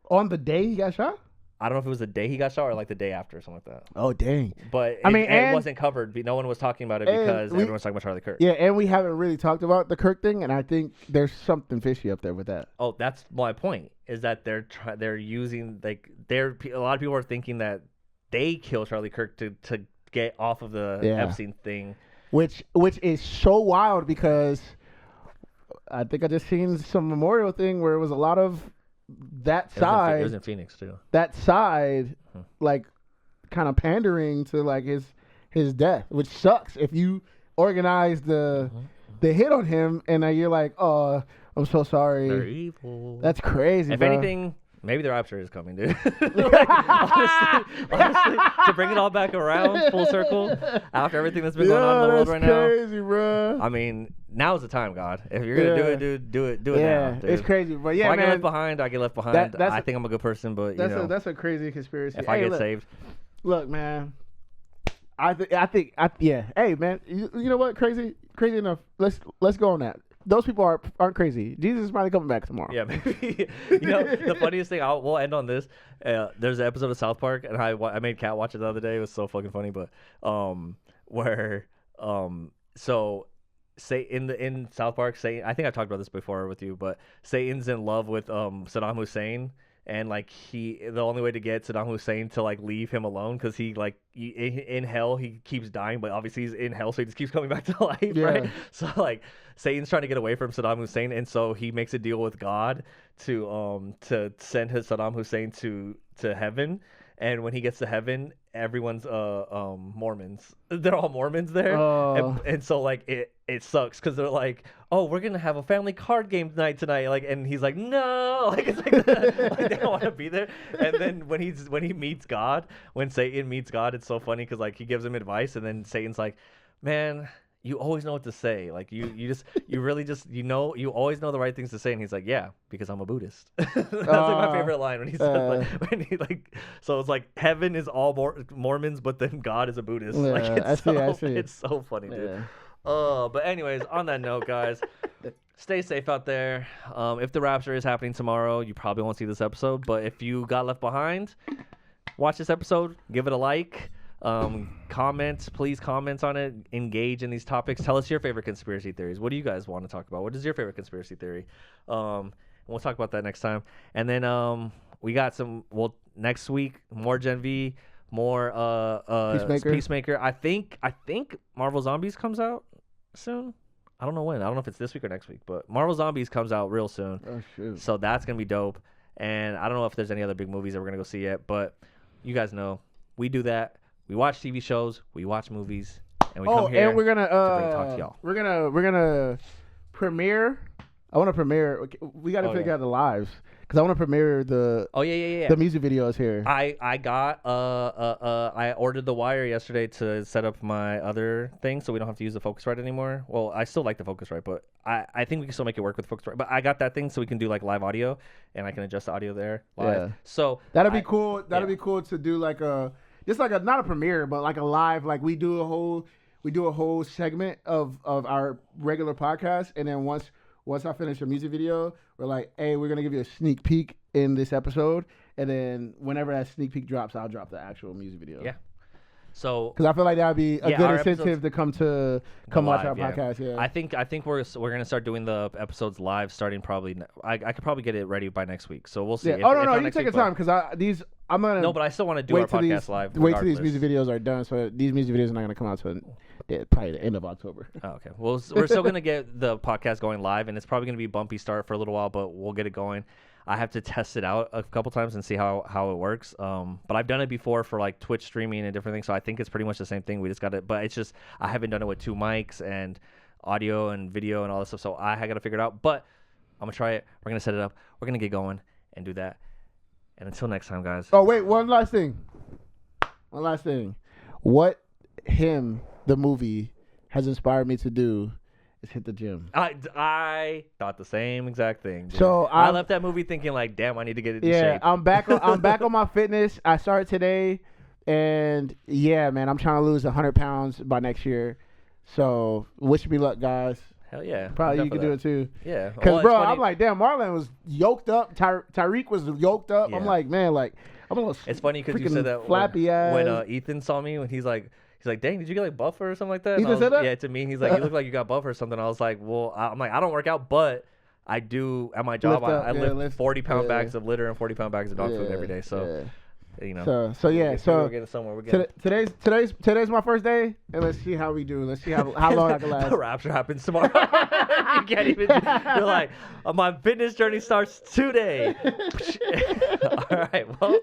On the day he got shot?
I don't know if it was the day he got shot or like the day after or something like that.
Oh, dang.
But it wasn't covered. No one was talking about it because everyone was talking about Charlie Kirk.
Yeah, and we haven't really talked about the Kirk thing, and I think there's something fishy up there with that.
Oh, that's my point, is that they're using, like, a lot of people are thinking that they killed Charlie Kirk to get off of the Epstein thing,
which is so wild because I think I just seen some memorial thing where it was a lot of that side.
It was in Phoenix too.
That side, like, kind of pandering to like his death, which sucks. If you organize the hit on him and you're like, oh, I'm so sorry.
They're evil.
That's crazy.
If anything. Maybe the Rapture is coming, dude. honestly, to bring it all back around, full circle, after everything that's been going on in the world right now.
That's crazy, bro.
I mean, now's the time, God. If you're gonna do it, dude, do it now, dude.
It's crazy, but yeah,
if
man.
I get left behind, I get left behind. I think I'm a good person, but
that's a crazy conspiracy.
If I get saved,
look, man. I think. Hey, man. You know what? Crazy enough. Let's go on that. Those people aren't crazy. Jesus is probably coming back tomorrow.
Yeah, maybe. The funniest thing, we'll end on this. There's an episode of South Park, and I made Kat watch it the other day. It was so fucking funny, but so say in South Park, Satan, I think I talked about this before with you, but Satan's in love with Saddam Hussein. And like the only way to get Saddam Hussein to like leave him alone, because he like in hell he keeps dying, but obviously he's in hell, so he just keeps coming back to life, right? So like Satan's trying to get away from Saddam Hussein, and so he makes a deal with God to send his Saddam Hussein to heaven. And when he gets to heaven, everyone's Mormons. They're all Mormons there, and so like it sucks because they're like, oh, we're gonna have a family card game night tonight, like, and he's like, no, like it's like, like they don't want to be there. And then when he meets God, when Satan meets God, it's so funny because like he gives him advice, and then Satan's like, man, you always know what to say. Like you always know the right things to say. And he's like, yeah, because I'm a Buddhist. That's like my favorite line when he says so it's like heaven is all Mormons, but then God is a Buddhist.
Yeah,
like
I see.
It's so funny, dude. But anyways, on that note, guys, stay safe out there. If the Rapture is happening tomorrow, you probably won't see this episode. But if you got left behind, watch this episode, give it a like. Please comment on it, engage in these topics, tell us your favorite conspiracy theories. What do you guys want to talk about? What is your favorite conspiracy theory? We'll talk about that next time. And then we got next week more Gen V, more Peacemaker. I think Marvel Zombies comes out soon. I don't know when. I don't know if it's this week or next week, but Marvel Zombies comes out real soon.
Oh shoot.
So that's gonna be dope. And I don't know if there's any other big movies that we're gonna go see yet, but you guys know we do that. We watch TV shows, we watch movies, And we come here
and we're gonna
talk to y'all.
We're gonna premiere. I want to premiere. We got to figure out the lives because I want to premiere the.
Oh yeah.
The music videos here.
I got I ordered the wire yesterday to set up my other thing, so we don't have to use the Focusrite anymore. Well, I still like the Focusrite, but I think we can still make it work with Focusrite. But I got that thing so we can do like live audio, and I can adjust the audio there live. Yeah. So
that'll be cool. That'll be cool to do like not a premiere, but like a live. Like we do a whole segment of our regular podcast, and then once I finish the music video, we're like, hey, we're going to give you a sneak peek in this episode. And then whenever that sneak peek drops, I'll drop the actual music video.
Yeah. So,
because I feel like that would be a good incentive to come watch our podcast. Yeah.
I think we're going to start doing the episodes live starting probably. I could probably get it ready by next week. So we'll see.
Yeah. You take your time because I'm going to.
No, but I still want to do our podcast live.
Wait till these music videos are done. So these music videos are not going to come out until probably the end of October.
Oh, okay. Well, we're still going to get the podcast going live, and it's probably going to be a bumpy start for a little while, but we'll get it going. I have to test it out a couple times and see how it works. But I've done it before for like Twitch streaming and different things, so I think it's pretty much the same thing. We just got it, but it's just I haven't done it with 2 mics and audio and video and all this stuff, so I got to figure it out. But I'm going to try it. We're going to set it up. We're going to get going and do that. And until next time, guys.
Oh, wait, one last thing. What the movie has inspired me to do is hit the gym.
I thought the same exact thing, dude.
So
I left that movie thinking like, damn, I need to get it in shape.
I'm back on my fitness. I started today, and yeah, man, I'm trying to lose 100 pounds by next year. So wish me luck, guys.
Hell yeah.
Probably you can do it too.
Yeah.
Because, bro, I'm like, damn, Marlon was yoked up. Tyreek was yoked up. Yeah. I'm like, man, like, I'm a little
It's funny because you said that
flappy ass.
When Ethan saw me, when he's like, dang, did you get like buffer or something like that?
Ethan said that?
Yeah, to me, he's like, you look like you got buffer or something. I was like, well, I'm like, I don't work out, but I do at my job. I lift 40-pound bags of litter and 40-pound bags of dog food every day. So. You know.
So
we're getting somewhere.
Today's my first day, and let's see how we do. Let's see how long I can last.
The Rapture happens tomorrow. You can't even. You're like, my fitness journey starts today. All right. Well,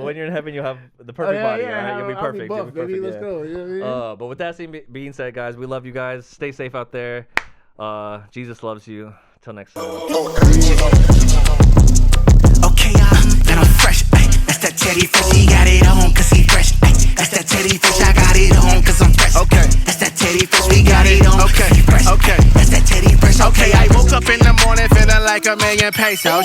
when you're in heaven, you'll have the perfect body. All right? You'll be perfect.
I'll be buff, baby. Let's go. You know what I mean?
But with that being said, guys, we love you guys. Stay safe out there. Jesus loves you. Till next time.
Okay, then I'm fresh. That's that Teddy Fish, he got it on cause he fresh. That's that Teddy Fish, I got it on cause I'm fresh. Okay. That's that Teddy Fish, we got it on cause he fresh. Okay. That's that Teddy Fish. Okay, I woke up in the morning feeling like $1,000,000 pesos.